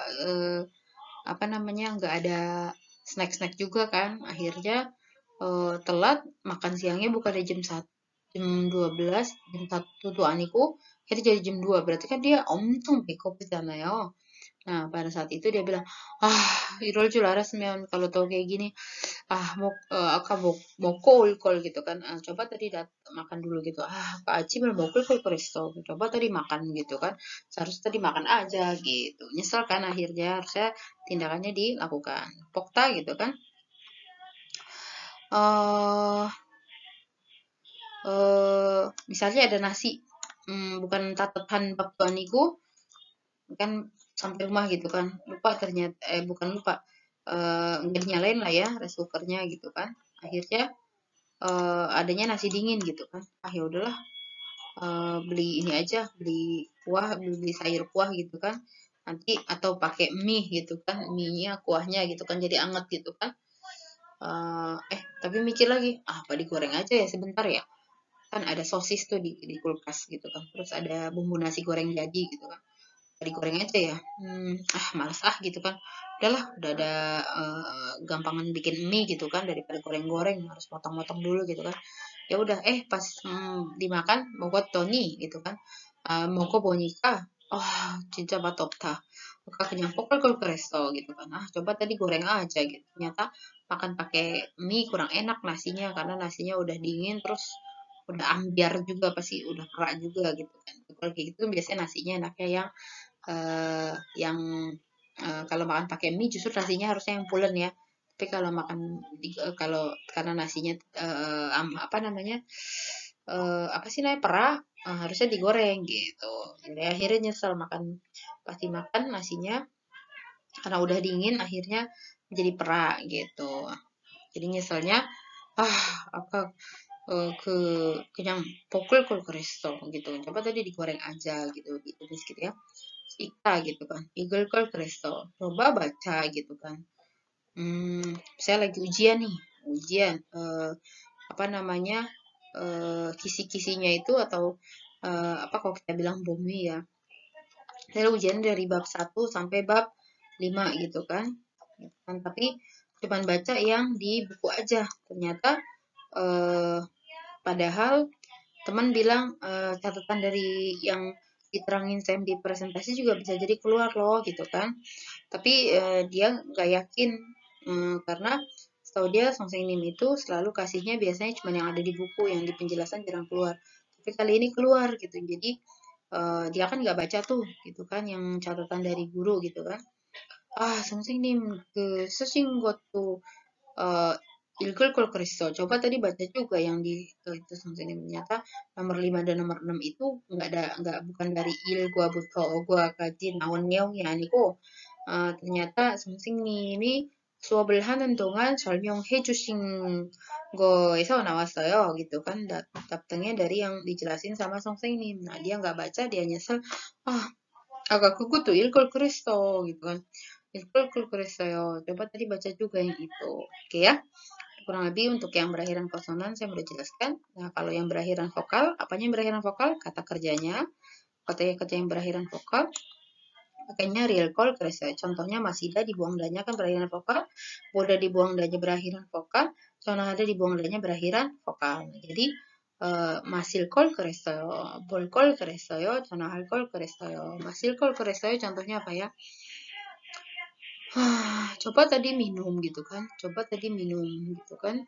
nggak ada snack-snack juga kan akhirnya telat makan siangnya bukan di jam 12 jam 1 tuh aniku akhirnya jadi jam 2 berarti kan dia omong 배고프잖아요. Nah pada saat itu dia bilang 이럴 줄 알았으면 kalau tahu kayak gini 먹고 올 걸 gitu kan. Coba tadi makan dulu gitu. 그 아침을 먹을 걸 그랬어. Coba tadi makan gitu kan. Seharusnya tadi makan aja gitu. Nyesel kan akhirnya harusnya tindakannya dilakukan. Pokta gitu kan. Misalnya ada nasi. Bukan catatan bab niku kan sampai rumah gitu kan. Lupa ternyata bukan lupa. Nggak dinyalain lah ya rice cookernya gitu kan. Akhirnya adanya nasi dingin gitu kan. Ya udahlah beli ini aja, beli sayur kuah gitu kan. Nanti atau pakai mie gitu kan, mie-nya kuahnya gitu kan jadi anget gitu kan. Tapi mikir lagi, apa digoreng aja ya sebentar ya. Kan ada sosis tuh di kulkas gitu kan. Terus ada bumbu nasi goreng jadi gitu kan. digoreng aja ya. Males gitu kan. Udahlah, udah ada gampangan bikin mie gitu kan daripada goreng-goreng harus potong-potong dulu gitu kan. Ya udah, pas dimakan 먹었더니 gitu kan. 먹어보니까 진짜 맛 없다. Maka kenyang pokol-pokol gitu kan. Coba tadi goreng aja gitu. Ternyata makan pakai mie kurang enak nasinya karena nasinya udah dingin terus udah ambiar juga pasti udah kerak juga gitu kan. Kalau kayak gitu biasanya nasinya enaknya yang kalau makan pakai mie justru nasinya harusnya yang pulen ya. Tapi kalau makan kalau karena nasinya apa namanya apa sih namanya perah harusnya digoreng gitu. Jadi akhirnya nyesel pasti makan nasinya karena udah dingin akhirnya menjadi perah gitu. Jadi nyeselnya ah apa ke kenyang pokol 그랬어 gitu. Coba tadi digoreng aja gitu ditulis gitu ya. Ika gitu kan. Igel kol 그랬어. Coba baca gitu kan. Saya lagi ujian nih. Ujian apa namanya? Kisi-kisinya itu atau apa kalau kita bilang bumi ya. Saya ujian dari bab 1 sampai bab 5 gitu kan. Tapi cuman baca yang di buku aja. Ternyata eh, padahal teman bilang catatan dari yang diterangin Sam di presentasi juga bisa jadi keluar loh gitu kan. Tapi dia nggak yakin karena setahu dia Song Seng Nim itu selalu kasihnya biasanya cuma yang ada di buku, yang di penjelasan jarang keluar. Tapi kali ini keluar gitu. Jadi dia kan nggak baca tuh gitu kan yang catatan dari guru gitu kan. 선생님 그 쓰신 것도 어, 읽을 걸 그랬어. coba tadi baca juga yang di itu 선생님 ternyata nomor 5 dan nomor 6 itu nggak bukan dari 일과부터 어과까지 나온 내용이 아니고 ternyata 선생님이 수업을 하는 동안 설명해 주신 거에서 나왔어요. gitu kan 답등에 dari yang dijelasin sama 선생님. Nah, dia nggak baca, dia nyesel. Ah, agak 그것도 읽을 그랬어. gitu kan. 읽을 그랬어요. coba tadi baca juga yang itu. Oke ya. Kurang lebih untuk yang berakhiran konsonan saya sudah jelaskan. Nah, kalau yang berakhiran vokal, apanya yang berakhiran vokal? Kata kerjanya. Kata yang berakhiran vokal, pakainya real call kresya. Contohnya masida dibuang danya kan berakhiran vokal, boda dibuang danya berakhiran vokal, contoh ada dibuang danya berakhiran vokal. Jadi masil call kresyo, bol call kresyo, contoh hal call kresyo, masil call kresyo contohnya apa ya? Coba tadi minum gitu kan, coba tadi minum gitu kan.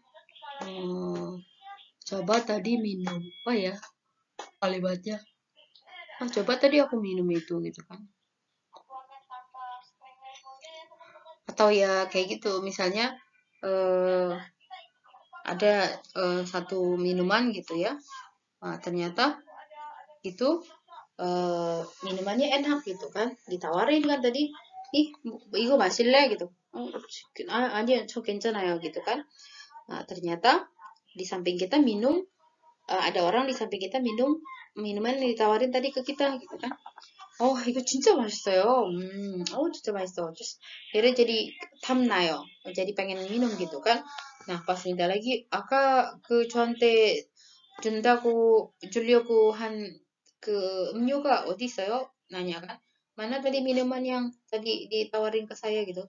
Coba tadi minum apa ya kalimatnya? Coba tadi aku minum itu gitu kan. Atau ya kayak gitu, misalnya ada satu minuman gitu ya. Ternyata itu minumannya enak gitu kan. Ditawarin kan tadi, ih 이거 마실래 gitu. 아니요, 저 괜찮아요 gitu kan. Nah, ternyata di samping kita minum ada orang di samping kita minum minuman yang ditawarin tadi ke kita gitu kan. 이거 진짜 맛있어요. 진짜 맛있어. Terus akhirnya jadi 탐나요. Jadi pengen minum gitu kan. Nah, pas minta lagi, 저한테 주려고 한 그 음료가 어디 있어요? Nanya kan. Mana tadi minuman yang tadi ditawarin ke saya gitu.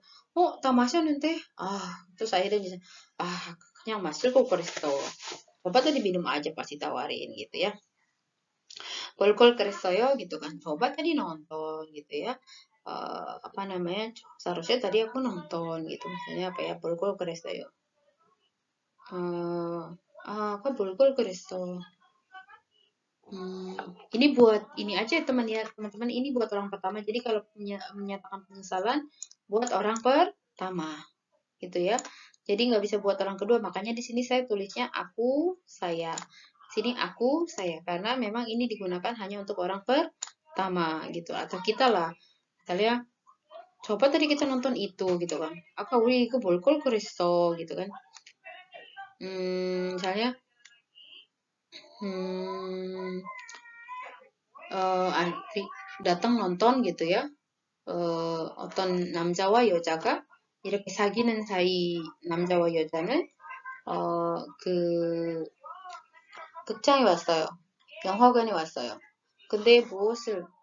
다 마셨는데? terus akhirnya bisa, 그냥 마실 걸 그랬어. Coba tadi minum aja pas ditawarin gitu ya. Gol-gol kreseo gitu kan. Coba tadi nonton gitu ya. Apa namanya? Seharusnya tadi aku nonton gitu. Misalnya apa ya? Gol-gol kreseo. Apa gol-gol kreseo? Ini buat ini aja teman ya teman-teman, ini buat orang pertama. Jadi kalau menyatakan penyesalan buat orang pertama gitu ya. Jadi nggak bisa buat orang kedua. Makanya di sini saya tulisnya aku, saya. Sini aku, saya. Karena memang ini digunakan hanya untuk orang pertama gitu. Atau kita lah. Misalnya, coba tadi kita nonton itu gitu kan. 우리 이거 볼 걸 그랬어 gitu kan. Misalnya, datang nonton gitu ya. 어떤 남자와 여자가 이렇게 사귀는 사이 남자와 여자는 그 극장에 왔어요. 영화관에 왔어요. 근데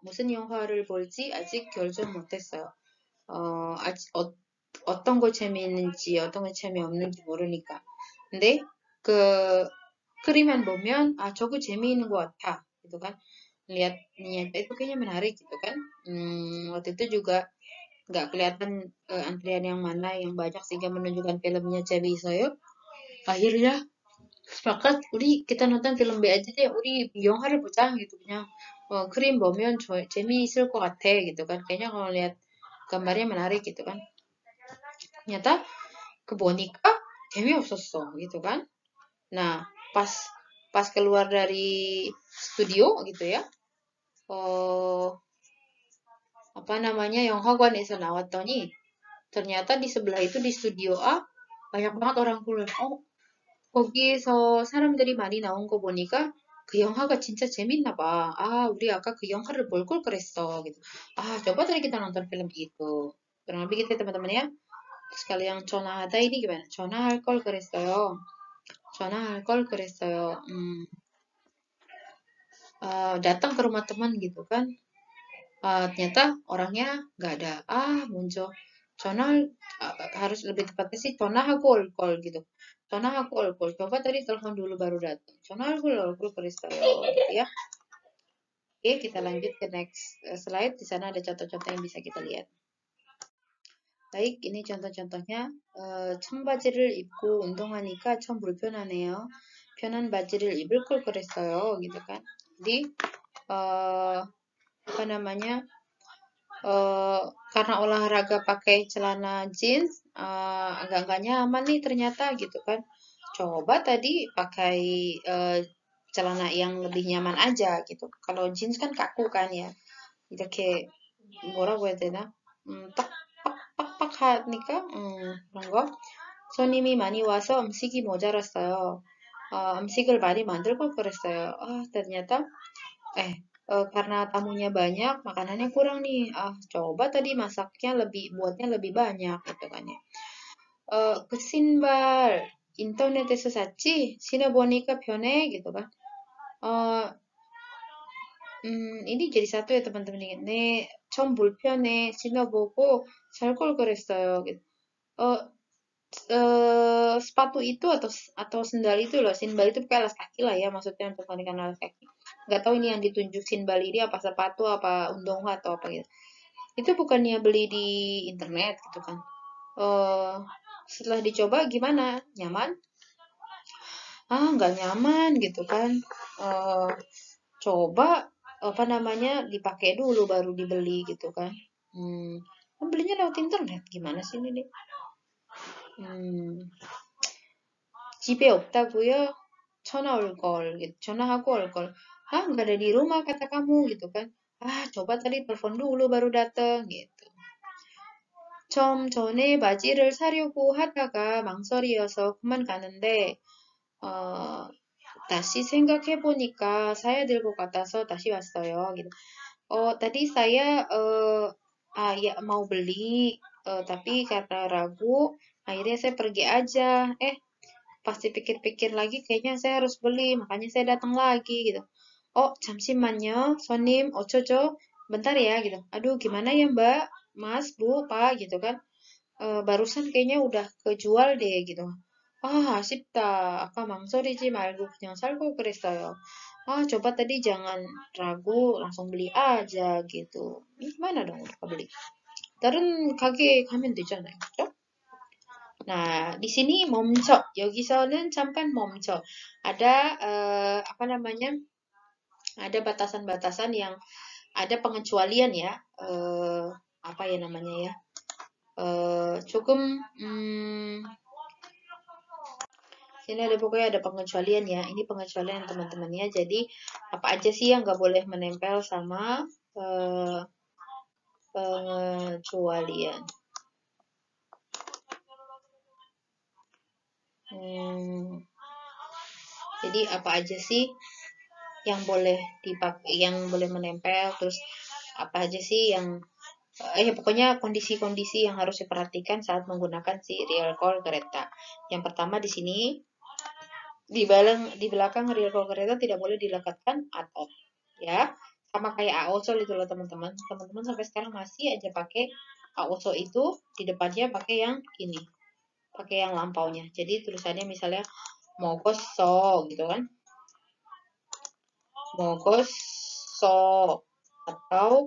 무슨 영화를 볼지 아직 결정 못했어요. 아직 어떤 거 재미있는지 어떤 거 재미없는지 모르니까. 근데 그 skripnya bomen, 저거 재미있는 것 같아, gitu kan. Lihat itu kayaknya menarik gitu kan. Waktu itu juga nggak kelihatan antrian yang mana yang banyak sehingga menunjukkan filmnya Cebi Soyo. Akhirnya sepakat, kita nonton film B aja deh, 영화를 보자 gitu 그냥. 그림 보면 재미있을 것 같아 gitu kan. Kayaknya kalau lihat gambarnya menarik gitu kan. Ternyata 보니까 재미없었어 gitu kan. Nah, pas pas keluar dari studio gitu ya, oh, apa namanya 영화관에서 나왔더니 ternyata di sebelah itu di studio A banyak banget orang keluar. 거기에서 사람들이 많이 나온 거 보니까 그 영화가 진짜 재밌나 봐. 우리 아까 그 영화를 볼 걸 그랬어. gitu. Coba tadi kita nonton film itu. Kurang lebih gitu ya teman-teman ya. Terus kalau yang 전화하다 ini gimana? 전화할 걸 그랬어요. 전화할 걸 그랬어요. Datang ke rumah teman gitu kan. Ternyata orangnya nggak ada. Muncul. 전화 harus lebih tepatnya sih 전화하고 올 걸 gitu. 전화하고 올 걸. Coba tadi telepon dulu baru datang. 전화하고 올 걸 그랬어요 gitu ya. Oke, kita lanjut ke next slide. Di sana ada contoh-contoh yang bisa kita lihat. Baik, ini contoh-contohnya. 청바지를 입고 운동하니까 참 불편하네요. 편한 바지를 입을 걸 그랬어요. gitu kan. Jadi, apa namanya? Karena olahraga pakai celana jeans, agak nggak nyaman nih ternyata gitu kan. Coba tadi pakai celana yang lebih nyaman aja gitu. Kalau jeans kan kaku kan ya. 이렇게 뭐라고 해야 되나? 빡빡하니까 그런 거. 손님이 많이 와서 음식이 모자랐어요. 음식을 많이 만들 걸 그랬어요. ternyata karena tamunya banyak, makanannya kurang nih. Coba tadi buatnya lebih banyak gitu kan ya. 그 신발 인터넷에서 샀지? 신어보니까 편해 gitu kan. ini jadi satu ya teman-teman ingat. 네, 전 불편해 신어보고 살 걸 그랬어요. gitu. Sepatu itu atau sendal itu loh, sandal itu pakai alas kaki lah ya, maksudnya untuk menggunakan alas kaki. Nggak tahu ini yang ditunjuk sandal ini apa sepatu apa undong atau apa gitu. Itu bukannya beli di internet gitu kan. Setelah dicoba gimana? Nyaman? Nggak nyaman gitu kan. Coba apa namanya dipakai dulu baru dibeli gitu kan. Kan belinya lewat internet gimana sih ini nih? 집에 없다고요? 전화하고 올 걸. nggak ada di rumah kata kamu gitu kan. coba tadi telepon dulu baru datang gitu. 좀 전에 바지를 사려고 하다가 망설여서 그만 가는데 다시 생각해보니까 사야 될 것 같아서 다시 왔어요. gitu. Tadi saya ya mau beli tapi karena ragu akhirnya saya pergi aja. Pasti pikir-pikir lagi kayaknya saya harus beli, makanya saya datang lagi gitu. 잠시만요, 손님, 어쩌죠? Bentar ya gitu. Aduh, gimana ya Mbak, Mas, Bu, Pak gitu kan. 바루산 kayaknya udah kejual deh gitu. 아쉽다. 아까 망설이지 말고 그냥 살고 그랬어요. coba tadi jangan ragu, langsung beli aja gitu. Ini gimana dong udah beli? 다른 가게에 가면 되잖아요. 그죠? Nah, di sini 멈춰. 여기서는 잠깐 멈춰. Ada apa namanya? Ada batasan-batasan yang ada pengecualian ya. Apa ya namanya ya? Cukup sini ada pokoknya ada pengecualian ya. Ini pengecualian teman-temannya. Jadi apa aja sih yang nggak boleh menempel sama pengecualian. Jadi apa aja sih yang boleh dipakai, yang boleh menempel, terus apa aja sih yang pokoknya kondisi-kondisi yang harus diperhatikan saat menggunakan si real call kereta. Yang pertama di sini di belakang real call kereta tidak boleh dilekatkan atop, ya. sama kayak Aoso itu loh teman-teman. Teman-teman sampai sekarang masih aja pakai Aoso itu di depannya pakai yang ini, pakai yang lampaunya. Jadi tulisannya misalnya mogoso gitu kan, mogoso atau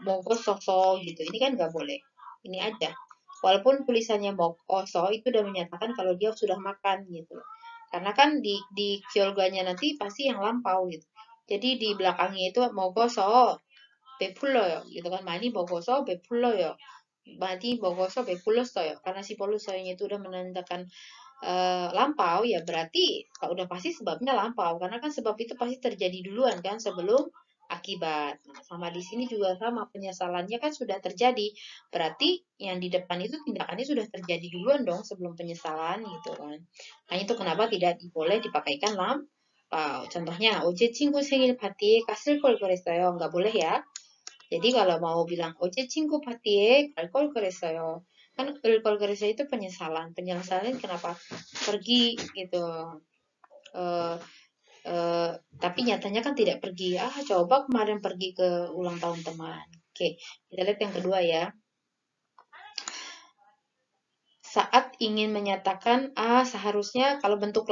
mogososo gitu. Ini kan nggak boleh. Ini aja. Walaupun tulisannya mogoso itu udah menyatakan kalau dia sudah makan gitu. Karena kan di kyolganya nanti pasti yang lampau gitu. Jadi di belakangnya itu mogoso 베풀러요. gitu kan. 많이 먹어서 베풀러요. 많이 먹어서 베풀렀어요. Karena si polusonya itu udah menandakan lampau, ya berarti kalau udah pasti sebabnya lampau. Karena kan sebab itu pasti terjadi duluan kan sebelum akibat. Nah, sama di sini juga sama, penyesalannya kan sudah terjadi. Berarti yang di depan itu tindakannya sudah terjadi duluan dong sebelum penyesalan gitu kan. Nah, itu kenapa tidak boleh dipakaikan lampau. Contohnya, 어제 친구 생일 파티에 갔을 걸 그랬어요. Nggak boleh ya. Jadi kalau mau bilang 어제 친구 파티에 갈 걸 그랬어요. Kan 걸 그랬어요 itu penyesalan. Penyesalan kenapa pergi gitu. Eh, tapi nyatanya kan tidak pergi. Coba kemarin pergi ke ulang tahun teman. Oke, kita lihat yang kedua ya. Saat ingin menyatakan seharusnya kalau bentuk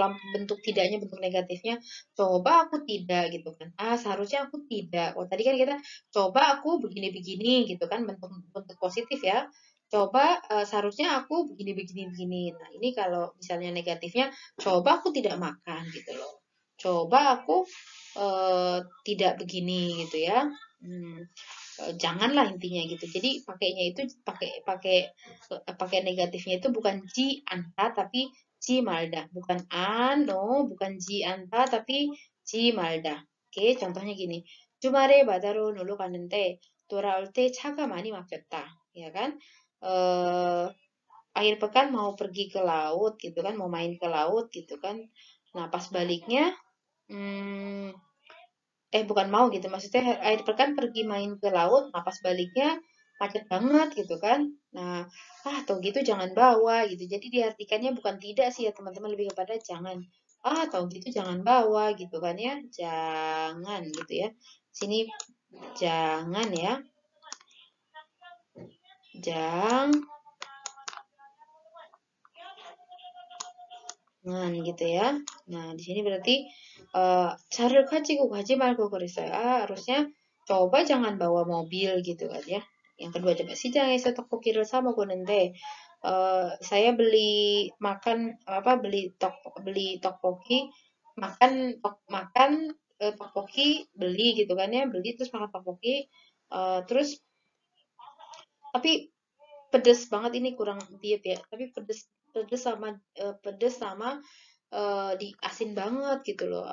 tidaknya, bentuk negatifnya, coba aku tidak gitu kan. Seharusnya aku tidak. Oh, tadi kan kita coba aku begini-begini gitu kan, bentuk bentuk positif ya. Coba seharusnya aku begini-begini begini. Nah, ini kalau misalnya negatifnya, coba aku tidak makan gitu loh. Coba aku tidak begini gitu ya. Hmm, janganlah intinya gitu. Jadi pakainya itu pakai negatifnya itu bukan ji anta tapi ji malda, bukan ano, bukan ji anta tapi ji malda. Oke, contohnya gini. 주말에 바다로 놀러 갔는데 돌아올 때 차가 많이 막혔다. Ya kan? Eh, akhir pekan mau pergi ke laut gitu kan, mau main ke laut gitu kan. Nah, pas baliknya hmm, bukan mau gitu, maksudnya akhir pekan pergi main ke laut, nah pas baliknya macet banget gitu kan. Nah, atau gitu jangan bawa gitu. Jadi diartikannya bukan tidak sih ya teman-teman, lebih kepada jangan. Atau gitu jangan bawa gitu kan ya. Jangan gitu ya. Sini jangan ya. Jangan gitu ya. Nah, di sini berarti 차를 가지고 가지 말고 그랬어요. harusnya coba jangan bawa mobil gitu kan ya. Yang kedua coba 시장에서 떡볶이를 사 먹었는데 saya beli tteokbokki makan tteokbokki beli gitu kan ya, beli terus makan tteokbokki terus tapi pedes banget, ini kurang diet ya, tapi pedes pedes sama di asin banget gitu loh.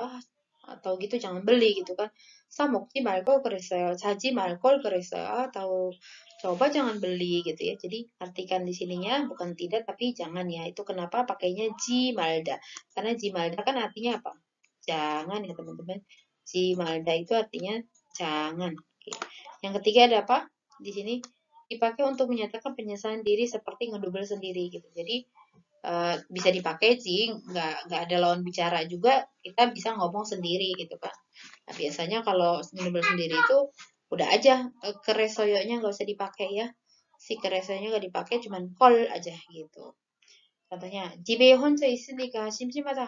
Atau gitu jangan beli gitu kan. Sa 먹지 말걸 그랬어요. 사지 말걸 그랬어요. Atau coba jangan beli gitu ya. Jadi artikan di sininya bukan tidak tapi jangan ya. Itu kenapa pakainya ji malda. Karena ji malda kan artinya apa? Jangan ya teman-teman. Ji malda itu artinya jangan. Oke. Yang ketiga ada apa? Di sini dipakai untuk menyatakan penyesalan diri seperti ngedouble sendiri gitu. Jadi bisa dipakai sih, nggak ada lawan bicara juga, kita bisa ngomong sendiri gitu kan. Nah, biasanya kalau ngedouble sendiri itu udah aja keresoyonya nggak usah dipakai ya. Si keresoyonya nggak dipakai, cuman call aja gitu. Contohnya, 집에 혼자 있으니까 심심하다.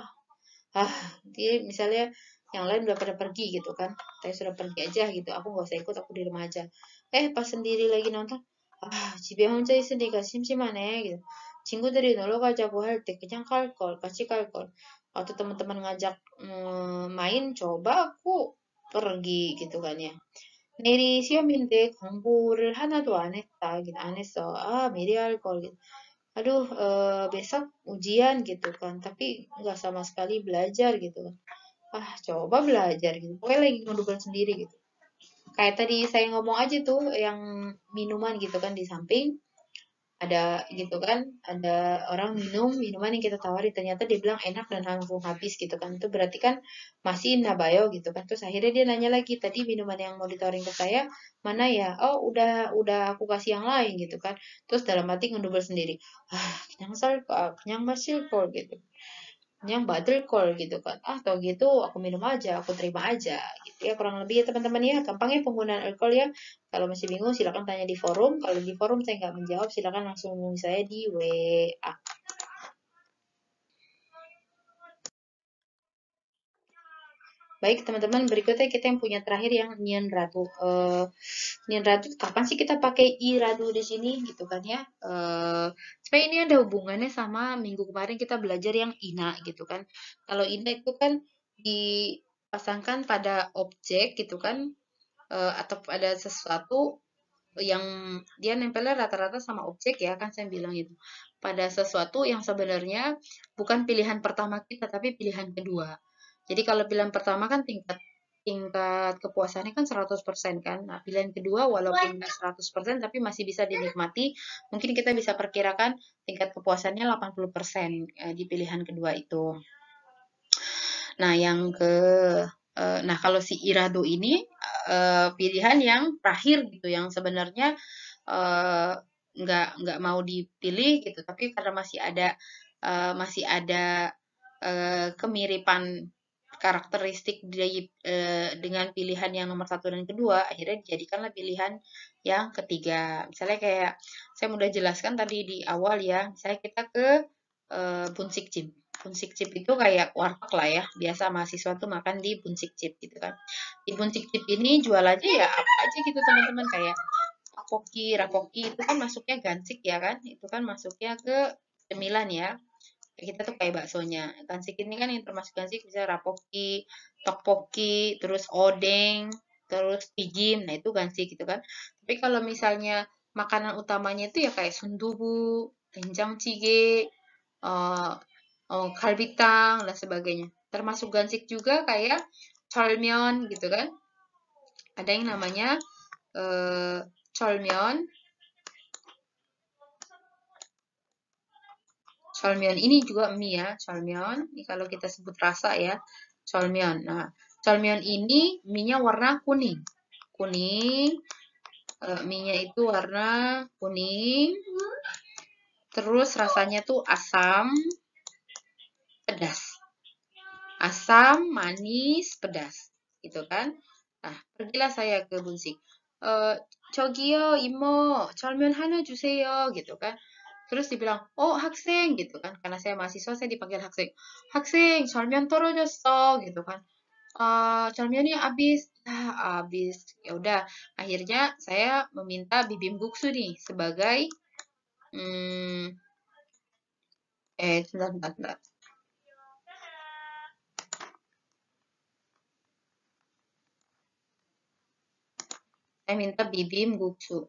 Dia misalnya yang lain udah pada pergi gitu kan, saya sudah pergi aja gitu, aku nggak usah ikut, aku di rumah aja. Pas sendiri lagi nonton, 집에 혼자 있으니까 심심하네 gitu. 친구들이 놀러 가자고 할 때 그냥 갈 걸, 같이 갈 걸. Atau teman-teman ngajak main, coba aku pergi gitu kan ya. 내일이 시험인데 공부를 하나도 안 했다, gitu. 안 했어. 미리 할 걸. Gitu. Aduh, besok ujian gitu kan, tapi nggak sama sekali belajar gitu kan. Coba belajar gitu. Pokoknya lagi ngedumel sendiri gitu. Kayak tadi saya ngomong aja tuh, yang minuman gitu kan di samping ada gitu kan, ada orang minum minuman yang kita tawari, ternyata dia bilang enak dan langsung habis gitu kan. Itu berarti kan masih nabayo gitu kan. Terus akhirnya dia nanya lagi, tadi minuman yang mau ditawarin ke saya mana ya? Oh, udah aku kasih yang lain gitu kan. Terus dalam hati ngedumel sendiri, kenyang sal, kenyang masil kok gitu. yang badal call gitu kan. Atau gitu aku minum aja, aku terima aja gitu ya, kurang lebih ya teman-teman ya. Gampangnya penggunaan alkohol ya. Kalau masih bingung silakan tanya di forum. Kalau di forum saya nggak menjawab, silakan langsung hubungi saya di WA. Baik teman-teman, berikutnya kita yang punya terakhir yang Nian Ratu. Nian Ratu, kapan sih kita pakai I Ratu di sini gitu kan ya? Supaya ini ada hubungannya sama minggu kemarin kita belajar yang Ina gitu kan. Kalau Ina itu kan dipasangkan pada objek gitu kan, atau pada sesuatu yang dia nempelnya rata-rata sama objek ya kan saya bilang itu. Pada sesuatu yang sebenarnya bukan pilihan pertama kita tapi pilihan kedua. Jadi kalau pilihan pertama kan tingkat tingkat kepuasannya kan 100% kan. Nah, pilihan kedua walaupun nggak 100% tapi masih bisa dinikmati, mungkin kita bisa perkirakan tingkat kepuasannya 80% di pilihan kedua itu. Nah, nah kalau si Irado ini pilihan yang terakhir gitu, yang sebenarnya eh, nggak mau dipilih gitu, tapi karena masih ada kemiripan karakteristik dengan pilihan yang nomor satu dan kedua, akhirnya dijadikanlah pilihan yang ketiga. Misalnya kayak saya udah jelaskan tadi di awal ya, misalnya kita ke Bunsik Chip. Bunsik Chip itu kayak warteg lah ya, biasa mahasiswa tuh makan di Bunsik Chip gitu kan. Di Bunsik Chip ini jual aja ya apa aja gitu teman-teman, kayak rapoki itu kan masuknya gansik ya kan, itu kan masuknya ke cemilan ya. Kita tuh kayak baksonya. Gansik ini kan yang termasuk gansik bisa rapoki, tokpoki, terus odeng, terus pijim. Nah, itu gansik gitu kan. Tapi kalau misalnya makanan utamanya itu ya kayak sundubu, renjang cige, eh kalbitang dan sebagainya. Termasuk gansik juga kayak cholmyeon gitu kan. Ada yang namanya cholmyeon. Cholmyeon ini juga mie ya, cholmyeon. Ini kalau kita sebut rasa ya, cholmyeon. Nah, cholmyeon ini mie-nya warna kuning. Kuning, mie-nya itu warna kuning. Terus rasanya tuh asam, pedas. Asam, manis, pedas. Gitu kan. Nah, pergilah saya ke Bunsik. 저기요, 이모, 절면 하나 주세요. gitu kan. Terus dibilang, oh 학생 gitu kan. Karena saya mahasiswa, saya dipanggil 학생. 학생, 절면 떨어졌어 gitu kan. 절면이 habis. Ah, habis. Ya udah, akhirnya saya meminta bibimbuksu nih sebagai hmm, sebentar. Saya minta bibimbuksu.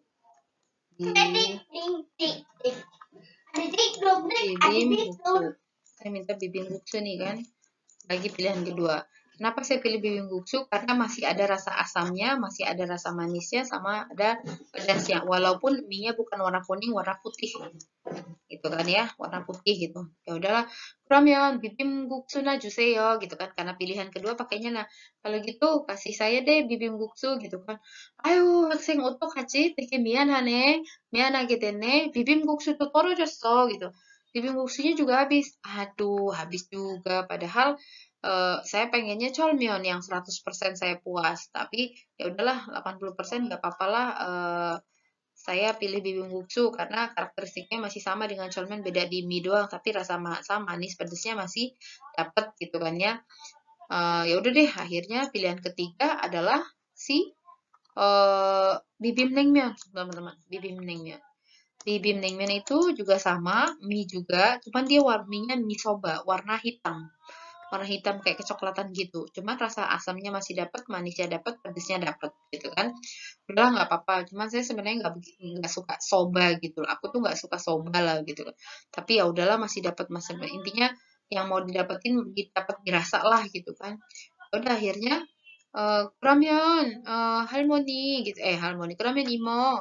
Bibimbuksu. Saya minta bibimbuksu nih kan. Lagi pilihan kedua. Kenapa saya pilih bibimbuksu? Karena masih ada rasa asamnya, masih ada rasa manisnya, sama ada pedasnya. Walaupun mie-nya bukan warna kuning, warna putih. Gitu kan ya, warna putih gitu. Ya udahlah, 그러면 bibimbuksu나 주세요 gitu kan. Karena pilihan kedua pakainya nah, kalau gitu kasih saya deh bibimbuksu gitu kan. 아유, 학생 어떡하지? 되게 미안하네. 미안하게 됐네. 비빔국수도 떨어졌어 gitu. Bibimbuksunya juga habis. Aduh, habis juga. Padahal saya pengennya cholmyeon yang 100% saya puas. Tapi ya udahlah 80% nggak apa-apa lah. Saya pilih bibimbuksu karena karakteristiknya masih sama dengan cholmyeon, beda di mie doang. Tapi rasa manis pedesnya masih dapet gitu kan ya. Ya udah deh, akhirnya pilihan ketiga adalah si bibim naengmyeon, teman-teman. Bibim naengmyeon. Bibim naengmyeon itu juga sama, mie juga, cuman dia warnanya mie soba, warna hitam. Warna hitam kayak kecoklatan gitu. Cuman rasa asamnya masih dapat, manisnya dapat, pedesnya dapat gitu kan. Udah nggak apa-apa. Cuman saya sebenarnya nggak suka soba gitu. Aku tuh nggak suka soba lah gitu. Tapi ya udahlah masih dapat masih intinya yang mau didapetin didapat dirasa lah gitu kan. Udah akhirnya 그러면 할머니 gitu 할머니 그러면 이모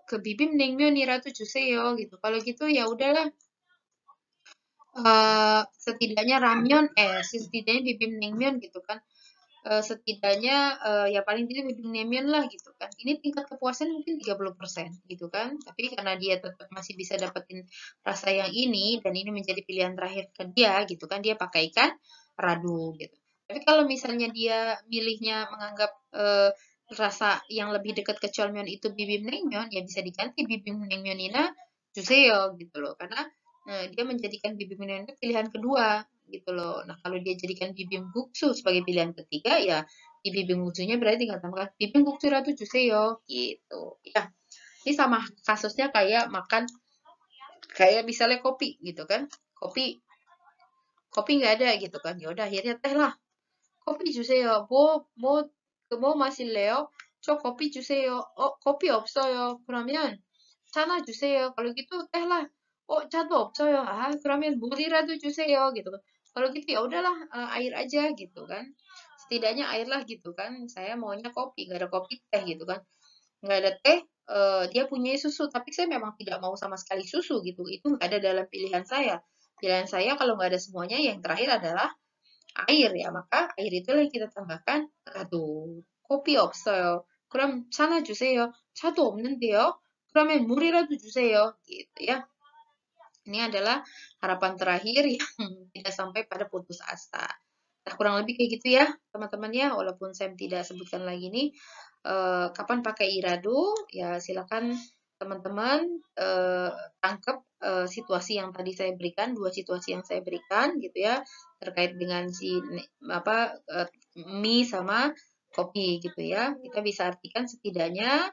그 비빔 냉면이라도 주세요 gitu. Kalau gitu ya udahlah setidaknya setidaknya bibimbap 냉면 gitu kan. setidaknya ya paling tidak bibim Namyeon lah gitu kan. Ini tingkat kepuasan mungkin 30% gitu kan. Tapi karena dia tetap masih bisa dapetin rasa yang ini dan ini menjadi pilihan terakhir ke dia gitu kan, dia pakaikan radu gitu. Tapi kalau misalnya dia milihnya menganggap rasa yang lebih dekat ke Cheolmyeon itu bibim Naengmyeon, ya bisa diganti bibim Naengmyeonina Juseyo gitu loh. Karena dia menjadikan bibim Naengmyeon itu pilihan kedua gitu loh. Nah, kalau dia jadikan bibimbuksu sebagai pilihan ketiga, ya di bibimbuksunya berarti tinggal tambahkan bibimbuksu ratu juseyo gitu. Ya, ini sama kasusnya kayak makan, kayak misalnya kopi gitu kan. Kopi, kopi nggak ada gitu kan. Ya udah akhirnya teh lah. Kopi juseyo. 뭐 마실래요? 저 커피 주세요. 커피 없어요. 그러면 차나 주세요. kalau gitu teh lah. 차도 없어요. 그러면 물이라도 주세요. gitu kan. Kalau gitu ya udahlah, air aja gitu kan. Setidaknya air lah gitu kan. Saya maunya kopi, nggak ada kopi teh gitu kan. Nggak ada teh, dia punya susu, tapi saya memang tidak mau sama sekali susu gitu. Itu nggak ada dalam pilihan saya. Pilihan saya kalau nggak ada semuanya, yang terakhir adalah air ya, maka air itulah yang kita tambahkan radu. 커피 없어요. 그럼 차나 주세요. 차도 없는데요. 그러면 물이라도 주세요. gitu ya. Ini adalah harapan terakhir yang tidak sampai pada putus asa. Nah, kurang lebih kayak gitu ya, teman-teman ya. Walaupun saya tidak sebutkan lagi nih, kapan pakai irado, ya silakan teman-teman tangkap situasi yang tadi saya berikan, dua situasi yang saya berikan gitu ya, terkait dengan si mie sama kopi gitu ya. Kita bisa artikan setidaknya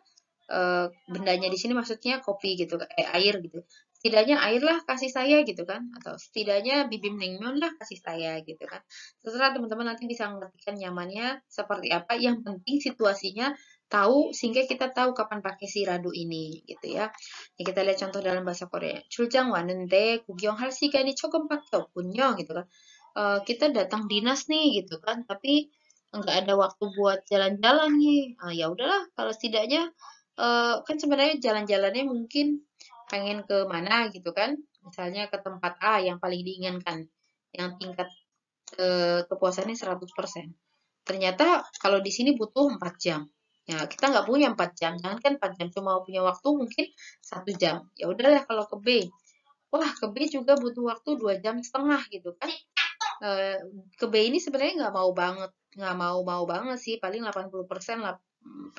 bendanya di sini maksudnya kopi gitu, air gitu. Setidaknya air lah kasih saya gitu kan, atau setidaknya bibim naengmyeon lah kasih saya gitu kan. Terserah teman-teman nanti bisa mengartikan nyamannya seperti apa. Yang penting situasinya tahu sehingga kita tahu kapan pakai si radu ini gitu ya. Ya kita lihat contoh dalam bahasa Korea. 출장 왔는데 구경할 시간이 조금밖에 없군요 gitu kan. Kita datang dinas nih gitu kan, tapi nggak ada waktu buat jalan-jalan nih. Ya udahlah, kalau setidaknya kan sebenarnya jalan-jalannya mungkin pengen ke mana gitu kan. Misalnya ke tempat A yang paling diinginkan, yang tingkat kepuasannya 100%. Ternyata kalau di sini butuh 4 jam. Ya, kita nggak punya 4 jam. Jangan kan 4 jam, cuma punya waktu mungkin 1 jam. Ya udahlah kalau ke B. Wah, ke B juga butuh waktu 2 jam setengah gitu kan. Ke B ini sebenarnya nggak mau banget sih, paling 80% lah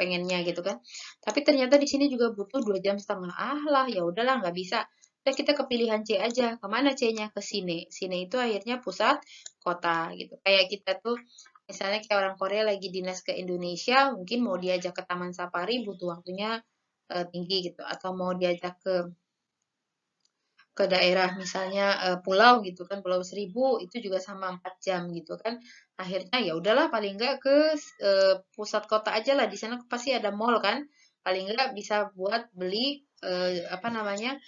pengennya gitu kan. Tapi ternyata di sini juga butuh 2 jam setengah. Lah, ya udahlah nggak bisa. Udah kita ke pilihan C aja. Kemana C-nya? Ke sini. Sini itu akhirnya pusat kota gitu. Kayak kita tuh misalnya kayak orang Korea lagi dinas ke Indonesia, mungkin mau diajak ke Taman Safari butuh waktunya tinggi gitu. Atau mau diajak ke daerah misalnya pulau gitu kan, Pulau Seribu itu juga sama 4 jam gitu kan. Akhirnya ya udahlah paling enggak ke pusat kota aja lah, di sana pasti ada mall kan. Paling enggak bisa buat beli apa namanya?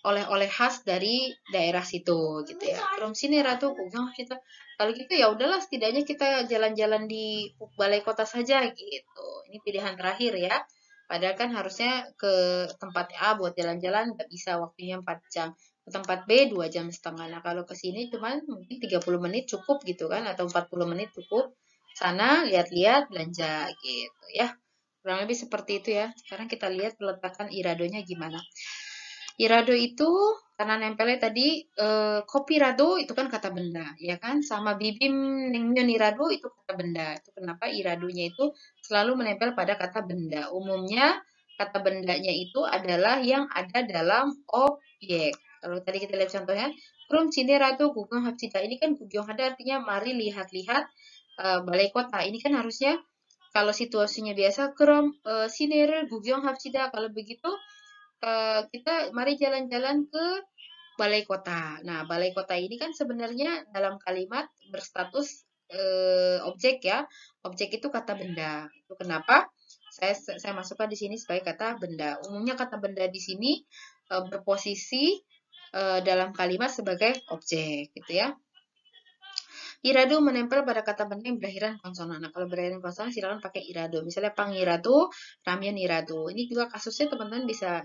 Oleh-oleh khas dari daerah situ gitu ya. From sini Ratu Kugong kita. Kalau gitu ya udahlah setidaknya kita jalan-jalan di balai kota saja gitu. Ini pilihan terakhir ya. Padahal kan harusnya ke tempat A buat jalan-jalan nggak bisa, waktunya 4 jam. Ke tempat B 2 jam setengah. Nah, kalau ke sini cuman mungkin 30 menit cukup gitu kan, atau 40 menit cukup. Sana lihat-lihat belanja gitu ya. Kurang lebih seperti itu ya. Sekarang kita lihat peletakan iradonya gimana. Irado itu karena nempelnya tadi kopi rado itu kan kata benda, ya kan? Sama bibim naengmyeon irado itu kata benda. Itu kenapa iradonya itu selalu menempel pada kata benda. Umumnya kata bendanya itu adalah yang ada dalam objek. Kalau tadi kita lihat contohnya, krum cine rado gugung hapsida. Ini kan gugung ada artinya mari lihat-lihat balai kota. Ini kan harusnya kalau situasinya biasa, krum sinerer gugung hapsida. Kalau begitu kita mari jalan-jalan ke balai kota. Nah, balai kota ini kan sebenarnya dalam kalimat berstatus objek ya. Objek itu kata benda. Itu kenapa saya masukkan di sini sebagai kata benda. Umumnya kata benda di sini berposisi dalam kalimat sebagai objek, gitu ya. Irado menempel pada kata benda yang berakhiran konsonan. Nah, kalau berakhiran konsonan silakan pakai irado. Misalnya pangirado, ramyeon irado. Ini juga kasusnya teman-teman bisa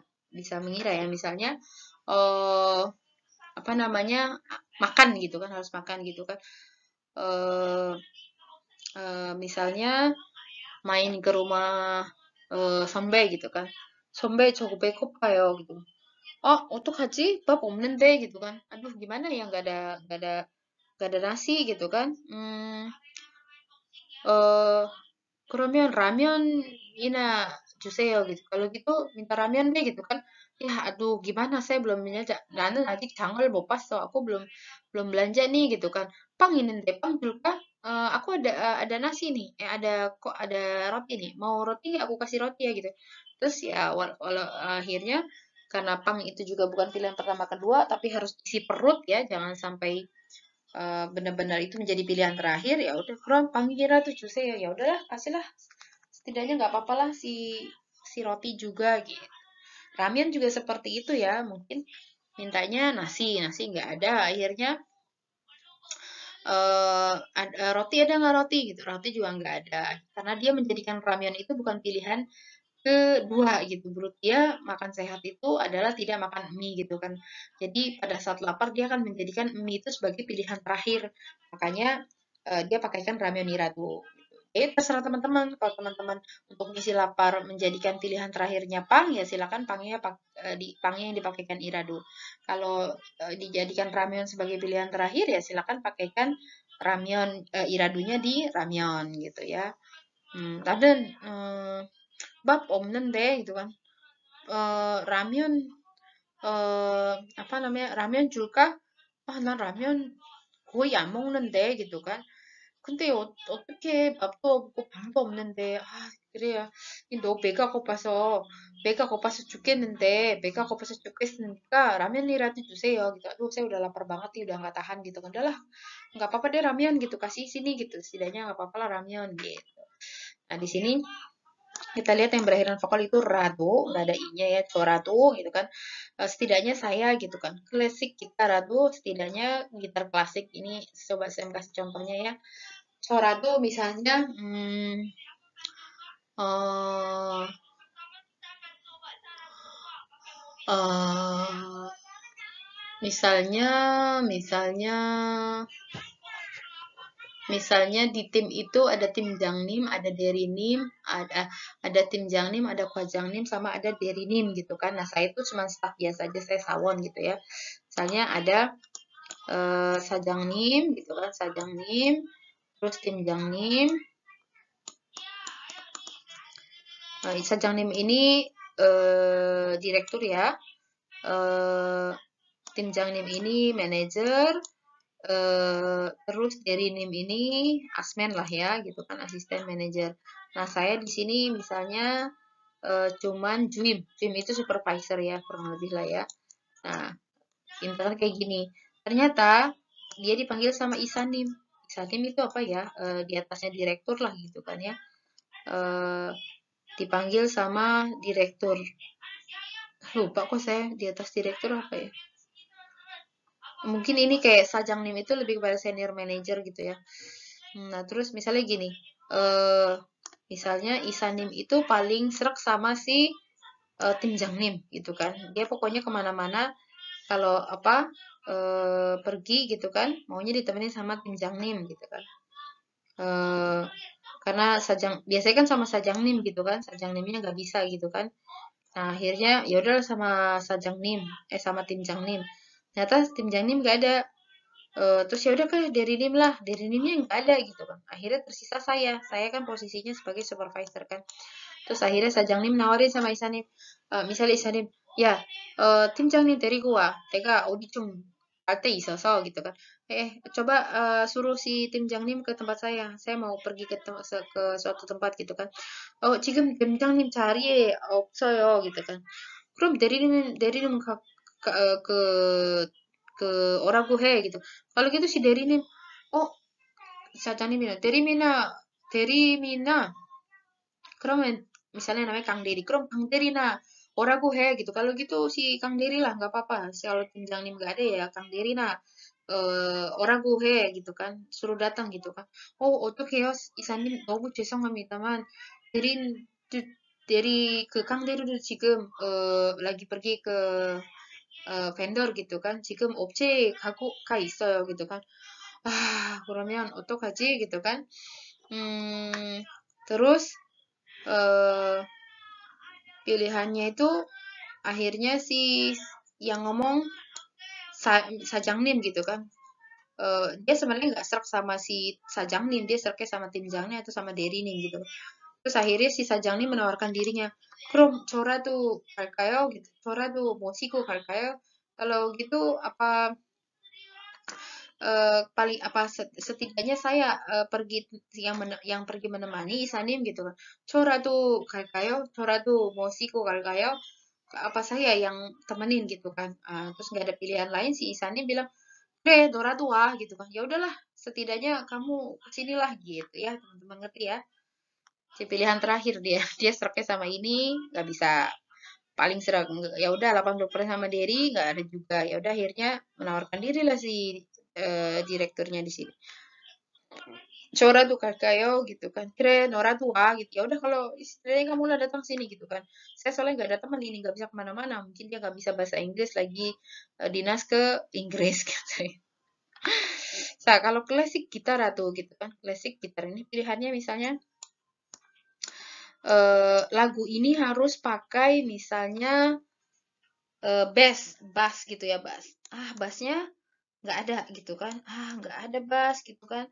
mengira ya. Misalnya apa namanya, makan gitu kan, harus makan gitu kan. 미salnya main ke rumah 선배 gitu kan. 선배 저 배고파요 gitu. 어떡하지? 밥 없는데 gitu kan. Aduh gimana ya nggak ada nasi gitu kan. Eh 그러면 라면이나 주세요 gitu. Kalau gitu minta ramen deh gitu kan. Ya aduh gimana saya belum belanja. 나는 아직 장을 못 봤어. Aku belum belum belanja nih gitu kan. Pang 있는데 pang 줄까? Aku ada nasi nih. Kok ada roti nih. Mau roti nggak aku kasih roti ya gitu. Terus ya walau akhirnya karena pang itu juga bukan pilihan pertama kedua tapi harus isi perut ya. Jangan sampai benar-benar itu menjadi pilihan terakhir ya udah kram panggil tuh juice ya udahlah kasihlah setidaknya nggak apa-apa lah si roti juga gitu. Ramen juga seperti itu ya, mungkin mintanya nasi nggak ada, akhirnya roti ada nggak roti gitu, roti juga nggak ada, karena dia menjadikan ramen itu bukan pilihan kedua gitu. Menurut dia makan sehat itu adalah tidak makan mie gitu kan. Jadi pada saat lapar dia akan menjadikan mie itu sebagai pilihan terakhir. Makanya dia pakaikan ramen nirado. Terserah teman-teman. Kalau teman-teman untuk mengisi lapar menjadikan pilihan terakhirnya pang, ya silakan pangnya yang dipakaikan irado. Kalau dijadikan ramen sebagai pilihan terakhir, ya silakan pakaikan ramen iradunya di ramen gitu ya. Tadi 밥 없는데 gitu kan. 라면 apa namanya? 라면 줄까? 난 라면 거의 안 먹는데 gitu kan. 근데 어떻게 밥도 없고 방도 없는데 그래야 너 배가 고파서 죽겠는데 배가 고파서 죽겠으니까 라면이라도 주세요 gitu. Aduh saya udah lapar banget nih udah nggak tahan gitu kan. Udahlah nggak apa-apa deh ramen gitu kasih sini gitu setidaknya nggak apa-apa lah ramen gitu. Nah di sini kita lihat yang berakhiran vokal itu ratu, nggak ada i-nya ya, ratu gitu kan. Setidaknya saya gitu kan, klasik gitar ratu, setidaknya gitar klasik ini coba saya kasih contohnya ya. Ratu misalnya, eh eh, misalnya, misalnya Misalnya di tim itu ada tim Jangnim, ada Derinim, ada tim Jangnim, ada Kwajangnim, sama ada Derinim gitu kan. Nah saya itu cuma staff biasa aja, saya sawon gitu ya. Misalnya ada Sajangnim gitu kan, Sajangnim, terus tim Jangnim. Sajangnim ini direktur ya. Tim Jangnim ini manajer. Terus Derinim ini asmen lah ya gitu kan, asisten manajer. Nah saya di sini misalnya cuman Juim itu supervisor ya kurang lebih lah ya. Nah misalnya kayak gini, ternyata dia dipanggil sama Isanim. Isanim itu apa ya, di atasnya direktur lah gitu kan ya. Dipanggil sama direktur, lupa kok saya di atas direktur apa ya. Mungkin ini kayak Sajangnim itu lebih kepada senior manager gitu ya. Nah, terus misalnya gini, misalnya Isanim itu paling serak sama si tim Jangnim gitu kan. Dia pokoknya kemana-mana kalau pergi gitu kan, maunya ditemenin sama tim Jangnim gitu kan. Karena biasanya kan sama Sajangnim gitu kan, Sajangnimnya nggak bisa gitu kan. Nah, akhirnya ya udah sama sama tim Jangnim. Ternyata tim Jangnim nggak ada. Terus ya udah kan Derinim lah, Derinimnya nggak ada gitu kan. Akhirnya tersisa saya kan posisinya sebagai supervisor kan. Terus akhirnya Sajangnim nawarin sama Isanim, misalnya Isanim, ya tim Jangnim 데리고 와, 내가 어디 좀 갈 데 있어서 gitu kan. Coba suruh si tim Jangnim ke tempat saya mau pergi ke suatu tempat gitu kan. 지금 tim Jangnim 자리에 없어요 gitu kan. 그럼 대리님 ke 오라고 해 gitu. Kalau gitu si Derinim, oh Sajanim이나 대리미나 그러면 misalnya namanya Kang Deri, 그럼 Kang Derina 오라고 해 gitu. Kalau gitu si Kang Deri lah nggak apa-apa. Kalau tim Jangnim nggak ada ya Kang Derina 오라고 해 gitu kan, suruh datang gitu kan. 어떡해요 이사님 너무 죄송합니다만 대린 대리 Kang Deri도 지금 lagi pergi ke vendor gitu kan. 지금 업체에 가 있어요 gitu kan. 그러면 어떡하지 gitu kan. Terus pilihannya itu akhirnya si yang ngomong Sajangnim gitu kan. Dia sebenarnya nggak serak sama si Sajangnim, dia seraknya sama tim Jangnim atau sama Derinim gitu. Terus akhirnya si Sajangnim menawarkan dirinya, Krom, Chora tuh 갈까요? Gitu. Chora tuh 모시고 갈까요? Kalau gitu apa paling apa setidaknya saya pergi yang pergi menemani Isanim gitu kan. Chora tuh 갈까요? Chora tuh 모시고 갈까요? Apa saya yang temenin gitu kan. Terus nggak ada pilihan lain si Isanim bilang, Dora tua gitu kan. Ya udahlah, setidaknya kamu kesinilah gitu ya, teman-teman ngerti ya. Si pilihan terakhir dia, dia seraknya sama ini, nggak bisa paling serak. Ya udah 80% sama Derry, nggak ada juga. Ya udah akhirnya menawarkan diri lah si direkturnya di sini. Chora tuh kakayo gitu kan. Kira Nora tua gitu. Ya udah kalau istilahnya kamu lah datang sini gitu kan. Saya soalnya nggak ada teman ini, nggak bisa kemana-mana. Mungkin dia nggak bisa bahasa Inggris lagi dinas ke Inggris gitu. Nah, kalau klasik gitar tuh gitu kan. Klasik gitar ini pilihannya misalnya lagu ini harus pakai misalnya bass gitu ya, bass. Bassnya nggak ada gitu kan. Nggak ada bass gitu kan.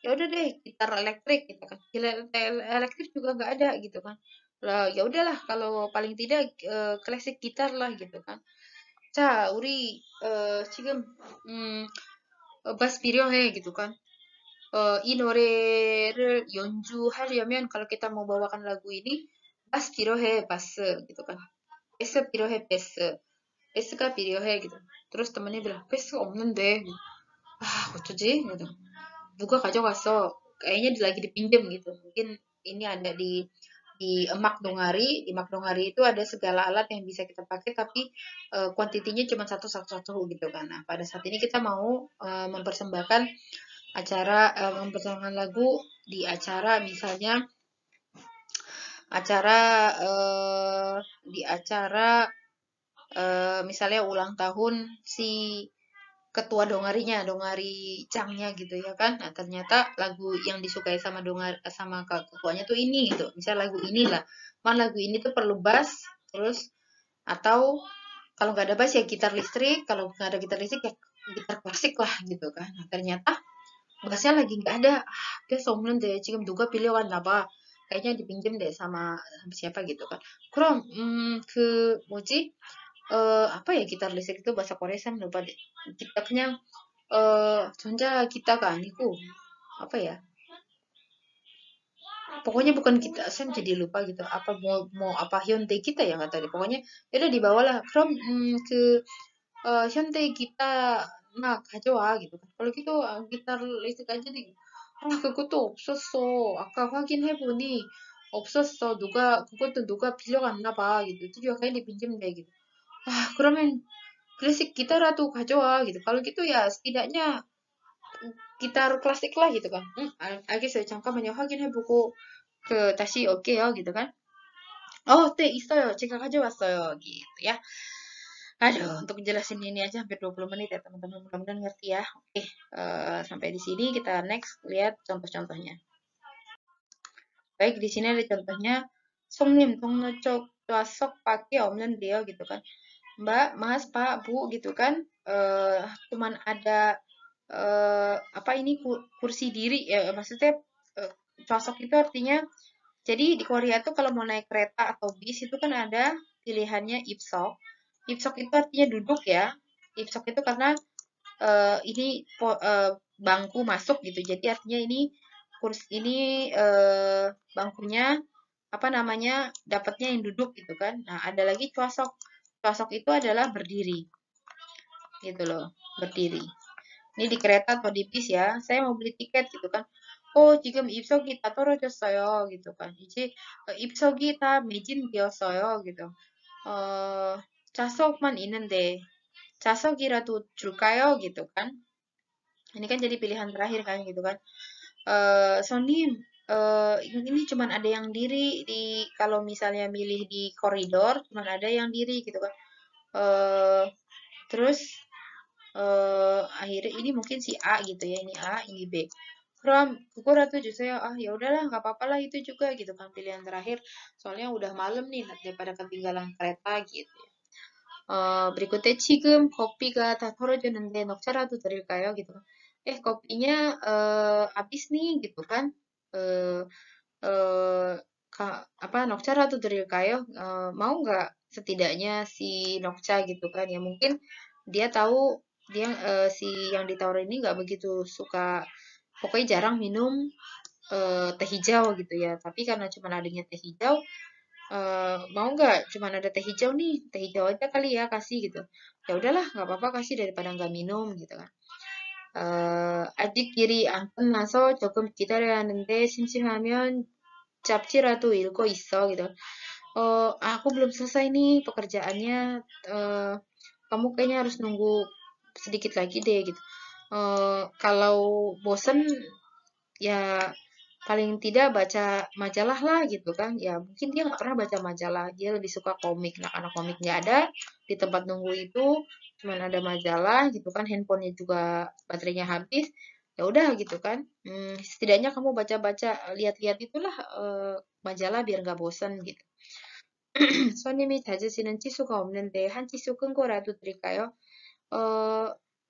Ya udah deh, gitar elektrik gitu kan. Elektrik juga nggak ada gitu kan. Lah, ya udahlah kalau paling tidak klasik gitar lah gitu kan. 자, 우리 지금 bass 필요해 gitu kan. 이 노래를 연주하려면 kalau kita mau bawakan lagu ini bass 필요해 bass gitu kan. bass 필요해 bass. bass가 필요해 gitu. Terus temennya bilang bass가 없는데. 어쩌지? gitu. Juga 가져갔어. Kayaknya lagi dipinjem gitu. Mungkin ini ada di Emak Dongari. Di Emak Dongari itu ada segala alat yang bisa kita pakai, tapi kuantitinya cuma satu gitu kan. Nah, pada saat ini kita mau mempersembahkan mempersembahkan lagu di acara misalnya di acara misalnya ulang tahun si ketua dongarinya, dongari Changnya gitu ya kan. Nah, ternyata lagu yang disukai sama sama ketuanya tuh ini gitu. Misal lagu inilah. Lagu ini tuh perlu bass, terus atau kalau nggak ada bass ya gitar listrik, kalau nggak ada gitar listrik ya gitar klasik lah gitu kan. Nah, ternyata bassnya lagi nggak ada. Dia sombong deh, 지금 누가 빌려왔나 봐. Kayaknya dipinjem deh sama siapa gitu kan. 그럼 뭐지? apa ya gitar listrik itu bahasa Korea saya lupa deh. Kita 그냥 전자 기타가 아니고 apa ya? Pokoknya bukan kita, saya jadi lupa gitu. Apa mau apa Hyundai kita ya nggak tahu deh. Pokoknya ya udah dibawalah. From ke Hyundai kita nah 가져와 gitu kan. Kalau gitu gitar listrik aja deh. 그것도 없었어. 아까 확인해보니 없었어. 그것도 누가 빌려갔나 봐. gitu. Itu juga kayaknya dipinjem deh gitu. 그러면 klasik gitar라도 가져와 gitu. Kalau gitu ya setidaknya gitar klasik lah gitu kan. 알겠어요. 잠깐만요. 확인해보고 다시 올게요 gitu kan. 네, 있어요. 제가 가져왔어요. gitu ya. Aduh, untuk jelasin ini aja hampir 20 menit ya teman-teman. Mudah-mudahan ngerti ya. Oke, sampai di sini kita next lihat contoh-contohnya. Baik, di sini ada contohnya. 손님, 동료 쪽 좌석밖에 없는데요 gitu kan. Mbak, Mas, Pak, Bu gitu kan. Cuman ada apa ini kursi diri ya maksudnya cosok itu artinya jadi di Korea tuh kalau mau naik kereta atau bis itu kan ada pilihannya ipsok. Ipsok itu artinya duduk ya. Ipsok itu karena ini bangku masuk gitu. Jadi artinya ini kursi ini bangkunya apa namanya dapatnya yang duduk gitu kan. Nah, ada lagi cosok. Cosok itu adalah berdiri. Gitu loh, berdiri. Ini di kereta atau di bis ya. Saya mau beli tiket gitu kan. 지금 입석이 다 떨어졌어요. gitu kan. 이제 입석이 다 매진되었어요. gitu. 좌석만 있는데 좌석이라도 줄까요? gitu kan. Ini kan jadi pilihan terakhir kan gitu kan. Sonim, ini cuman ada yang diri di kalau misalnya milih di koridor cuman ada yang diri gitu kan. Terus akhirnya ini mungkin si A gitu ya, ini A, ini B. kram kukuratu juseyo. Ah ya udahlah nggak apa-apa lah itu juga gitu kan pilihan terakhir. Soalnya udah malam nih daripada ketinggalan kereta gitu. berikutnya 지금 커피가 다 떨어졌는데 녹차라도 드릴까요? gitu. kopinya habis nih gitu kan. Eh eh apa 녹차라도 드릴까요? mau nggak setidaknya si 녹차 gitu kan ya mungkin dia tahu dia si yang ditawarin ini nggak begitu suka pokoknya jarang minum teh hijau gitu ya tapi karena cuma adanya teh hijau mau nggak cuman ada teh hijau nih teh hijau aja kali ya kasih gitu ya udahlah nggak apa-apa kasih daripada nggak minum gitu kan 아직 길이 안 끝나서 조금 기다려야 하는데 심심하면 잡지라도 읽고 있어 gitu. Aku belum selesai nih pekerjaannya. Kamu kayaknya harus nunggu sedikit lagi deh gitu. Kalau bosen ya paling tidak baca majalah lah gitu kan ya mungkin dia nggak pernah baca majalah dia lebih suka komik nah karena komik nggak ada di tempat nunggu itu cuman ada majalah gitu kan handphonenya juga baterainya habis ya udah gitu kan setidaknya kamu baca-baca lihat-lihat itulah majalah biar nggak bosan gitu 손님이 잦으시는 치수가 없는데 한 치수 큰 거라도 드릴까요?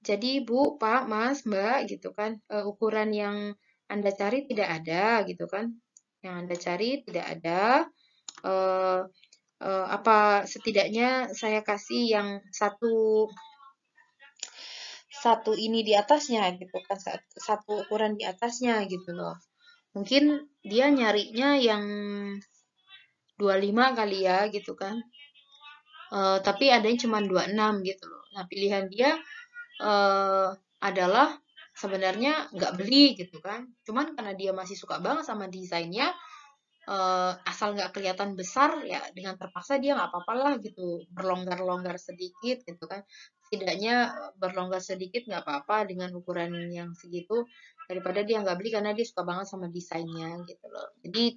Jadi Bu, Pak, Mas, Mbak gitu kan, ukuran yang Anda cari tidak ada gitu kan. Yang Anda cari tidak ada. Eh, apa setidaknya saya kasih yang satu ini di atasnya gitu kan, satu ukuran di atasnya gitu loh. Mungkin dia nyarinya yang 25 kali ya gitu kan. Tapi adanya cuma 26 gitu loh. Nah, pilihan dia adalah sebenarnya nggak beli gitu kan. Cuman karena dia masih suka banget sama desainnya, asal nggak kelihatan besar ya dengan terpaksa dia nggak apa-apa lah gitu berlonggar-longgar sedikit gitu kan. Setidaknya berlonggar sedikit nggak apa-apa dengan ukuran yang segitu daripada dia nggak beli karena dia suka banget sama desainnya gitu loh. Jadi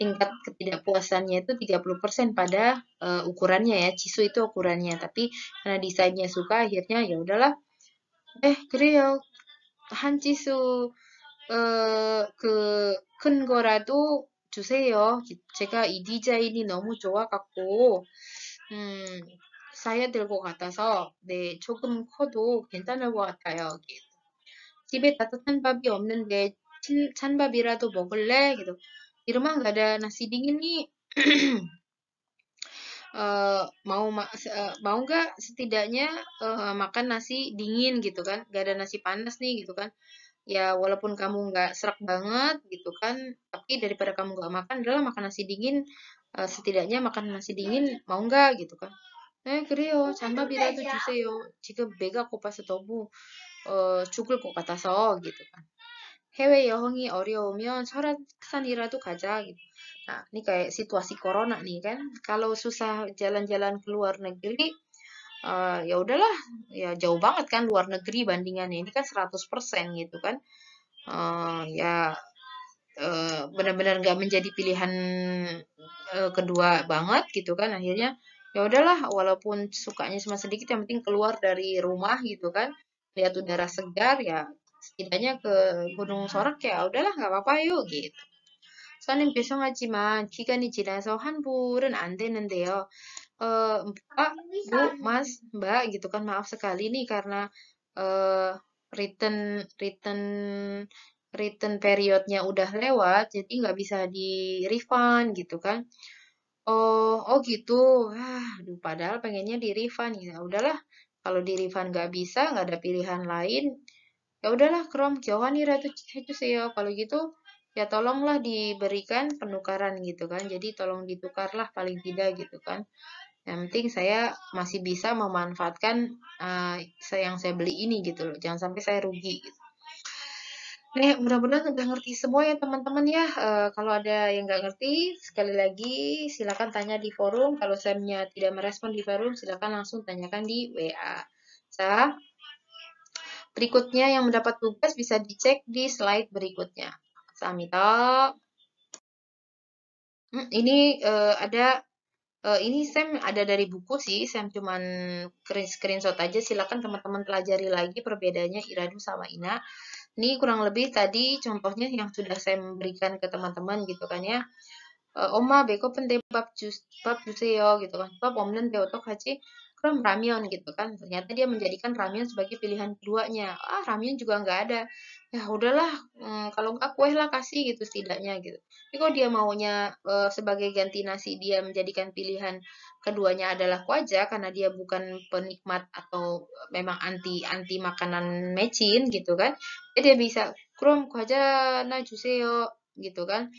tingkat ketidakpuasannya itu 30% pada ukurannya ya. Cisu itu ukurannya, tapi karena desainnya suka akhirnya ya udahlah. 그래요. 한 치수 큰 거라도 주세요. 제가 이 디자인이 너무 좋아갖고 사야 될 것 같아서 네, 조금 커도 괜찮을 것 같아요. 집에 따뜻한 밥이 없는데 찬밥이라도 먹을래? gitu. Di rumah nggak ada nasi dingin nih. Mau nggak setidaknya makan nasi dingin gitu kan? Nggak ada nasi panas nih gitu kan? Ya walaupun kamu nggak serak banget gitu kan, tapi daripada kamu nggak makan adalah makan nasi dingin. Setidaknya makan nasi dingin mau nggak gitu kan? 그래요. 잔밥이라도 주세요. 지금 배가 고파서 너무 죽을 것 같아서 gitu kan. 해외 여행이 어려우면 설악산이라도 가자 gitu. Nah, ini kayak situasi corona nih kan. Kalau susah jalan-jalan ke luar negeri, ya udahlah, ya jauh banget kan luar negeri bandingannya. Ini kan 100% gitu kan. Ya benar-benar nggak menjadi pilihan kedua banget gitu kan. Akhirnya ya udahlah, walaupun sukanya cuma sedikit, yang penting keluar dari rumah gitu kan. Lihat udara segar ya setidaknya ke Gunung Sorak ya udahlah nggak apa-apa yuk gitu. 손님 죄송하지만 기간이 지나서 환불은 안 되는데요. Pak, Bu, Mas, Mbak gitu kan maaf sekali nih karena eh, return return return periodnya udah lewat jadi nggak bisa di refund gitu kan. Oh gitu. Aduh, padahal pengennya di refund ya. Udahlah, kalau di refund nggak bisa, nggak ada pilihan lain. Ya udahlah, Krom, 교환이라도 해주세요. Kalau gitu, ya tolonglah diberikan penukaran gitu kan. Jadi tolong ditukarlah paling tidak gitu kan. Yang penting saya masih bisa memanfaatkan yang saya beli ini gitu loh. Jangan sampai saya rugi gitu. Mudah-mudahan udah ngerti semua ya teman-teman ya. Kalau ada yang nggak ngerti, sekali lagi silakan tanya di forum. Kalau saya tidak merespon di forum, silakan langsung tanyakan di WA. Berikutnya yang mendapat tugas bisa dicek di slide berikutnya. Samita. Ini ada ini Sam ada dari buku sih, Sam cuman screenshot aja. Silakan teman-teman pelajari lagi perbedaannya Iradu sama Ina. Ini kurang lebih tadi contohnya yang sudah saya berikan ke teman-teman gitu kan ya. 엄마 배고픈데 밥 주세요 gitu kan. 밥 없는데 어떡하지? 그럼 ramen gitu kan. Ternyata dia menjadikan ramen sebagai pilihan keduanya. Ah, ramen juga nggak ada. Ya udahlah, kalau nggak kue lah kasih gitu setidaknya gitu. Tapi kalau dia maunya sebagai ganti nasi dia menjadikan pilihan keduanya adalah kue aja karena dia bukan penikmat atau memang anti anti makanan mecin gitu kan. Jadi dia bisa 그럼 과자나 주세요 gitu kan.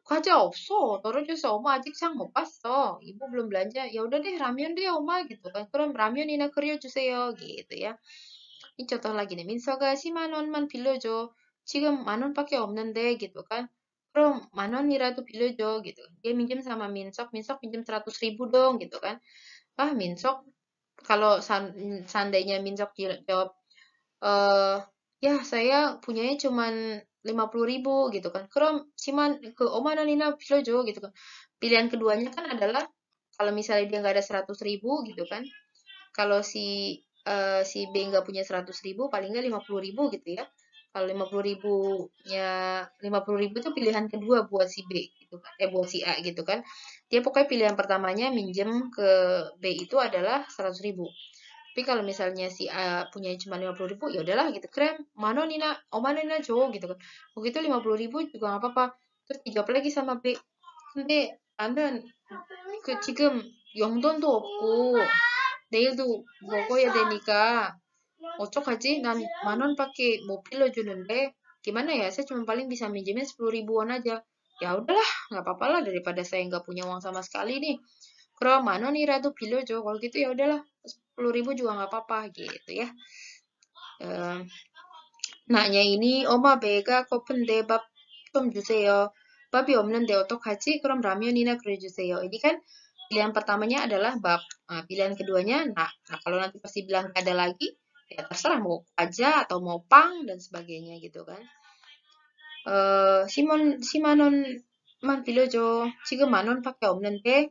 과자 없어. 떨어져서 엄마 아직 상 못 봤어. 이모 belum belanja. Ya udah deh ramen deh 엄마 gitu kan. 그럼 라면이나 끓여주세요 gitu ya. 이 contoh lagi nih. 민서가 10만 원만 빌려줘. 지금 만 원밖에 없는데 gitu kan. 그럼 만 원이라도 빌려줘 gitu. Dia minjem sama Minsok. Minsok minjem 100.000 dong gitu kan. Ah Minsok kalau seandainya Minsok jawab eh ya saya punyanya cuman 50.000 gitu kan. Krom siman ke Oma Nina Filojo gitu kan. Pilihan keduanya kan adalah kalau misalnya dia nggak ada 100.000 gitu kan. Kalau si B nggak punya 100.000 paling nggak 50.000 gitu ya. Kalau 50.000 itu pilihan kedua buat si B gitu kan. Buat si A gitu kan. Dia pokoknya pilihan pertamanya minjem ke B itu adalah 100.000. Tapi kalau misalnya si A punya cuma 50.000, ya udahlah gitu. Keren, mana Nina, mana Nina Jo gitu kan. Begitu 50.000 juga nggak apa-apa. Terus dijawab lagi sama B. 근데 나는 지금 용돈도 없고 내일도 먹어야 되니까 어떡하지? 난 10,000원밖에 못 빌려주는데 gimana ya? Saya cuma paling bisa minjemin 10.000-an aja. Ya udahlah, nggak apa-apa lah daripada saya nggak punya uang sama sekali nih. 그럼 10,000원이라도 빌려줘. Kalau gitu ya udahlah, 10.000 juga nggak apa-apa gitu ya. Naknya ini, 엄마 배가 고픈데 밥 좀 주세요. 밥이 없는데 어떡하지? 그럼 라면이나 끓여주세요. Ini kan pilihan pertamanya adalah bab. Nah, pilihan keduanya nak. Nah, kalau nanti pasti bilang nggak ada lagi, ya terserah mau aja atau mau pang dan sebagainya gitu kan. 시만 원만 빌려줘. 지금 만 원밖에 없는데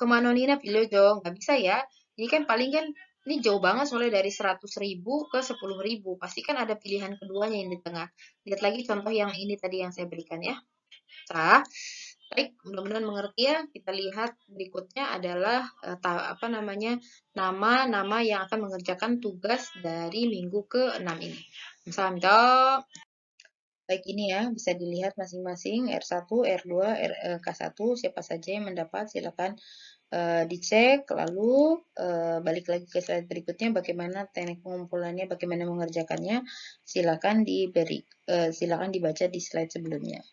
만 원이나 빌려줘. Nggak bisa ya. Ini kan paling kan ini jauh banget soalnya dari 100.000 ke 10.000. Pasti kan ada pilihan keduanya yang di tengah. Lihat lagi contoh yang ini tadi yang saya berikan ya. Nah, baik, mudah-mudahan mengerti ya. Kita lihat berikutnya adalah nama-nama yang akan mengerjakan tugas dari minggu ke-6 ini. Misalnya, baik ini ya, bisa dilihat masing-masing R1, R2, K1, siapa saja yang mendapat silakan dicek, lalu balik lagi ke slide berikutnya bagaimana teknik pengumpulannya, bagaimana mengerjakannya, silakan dibaca di slide sebelumnya.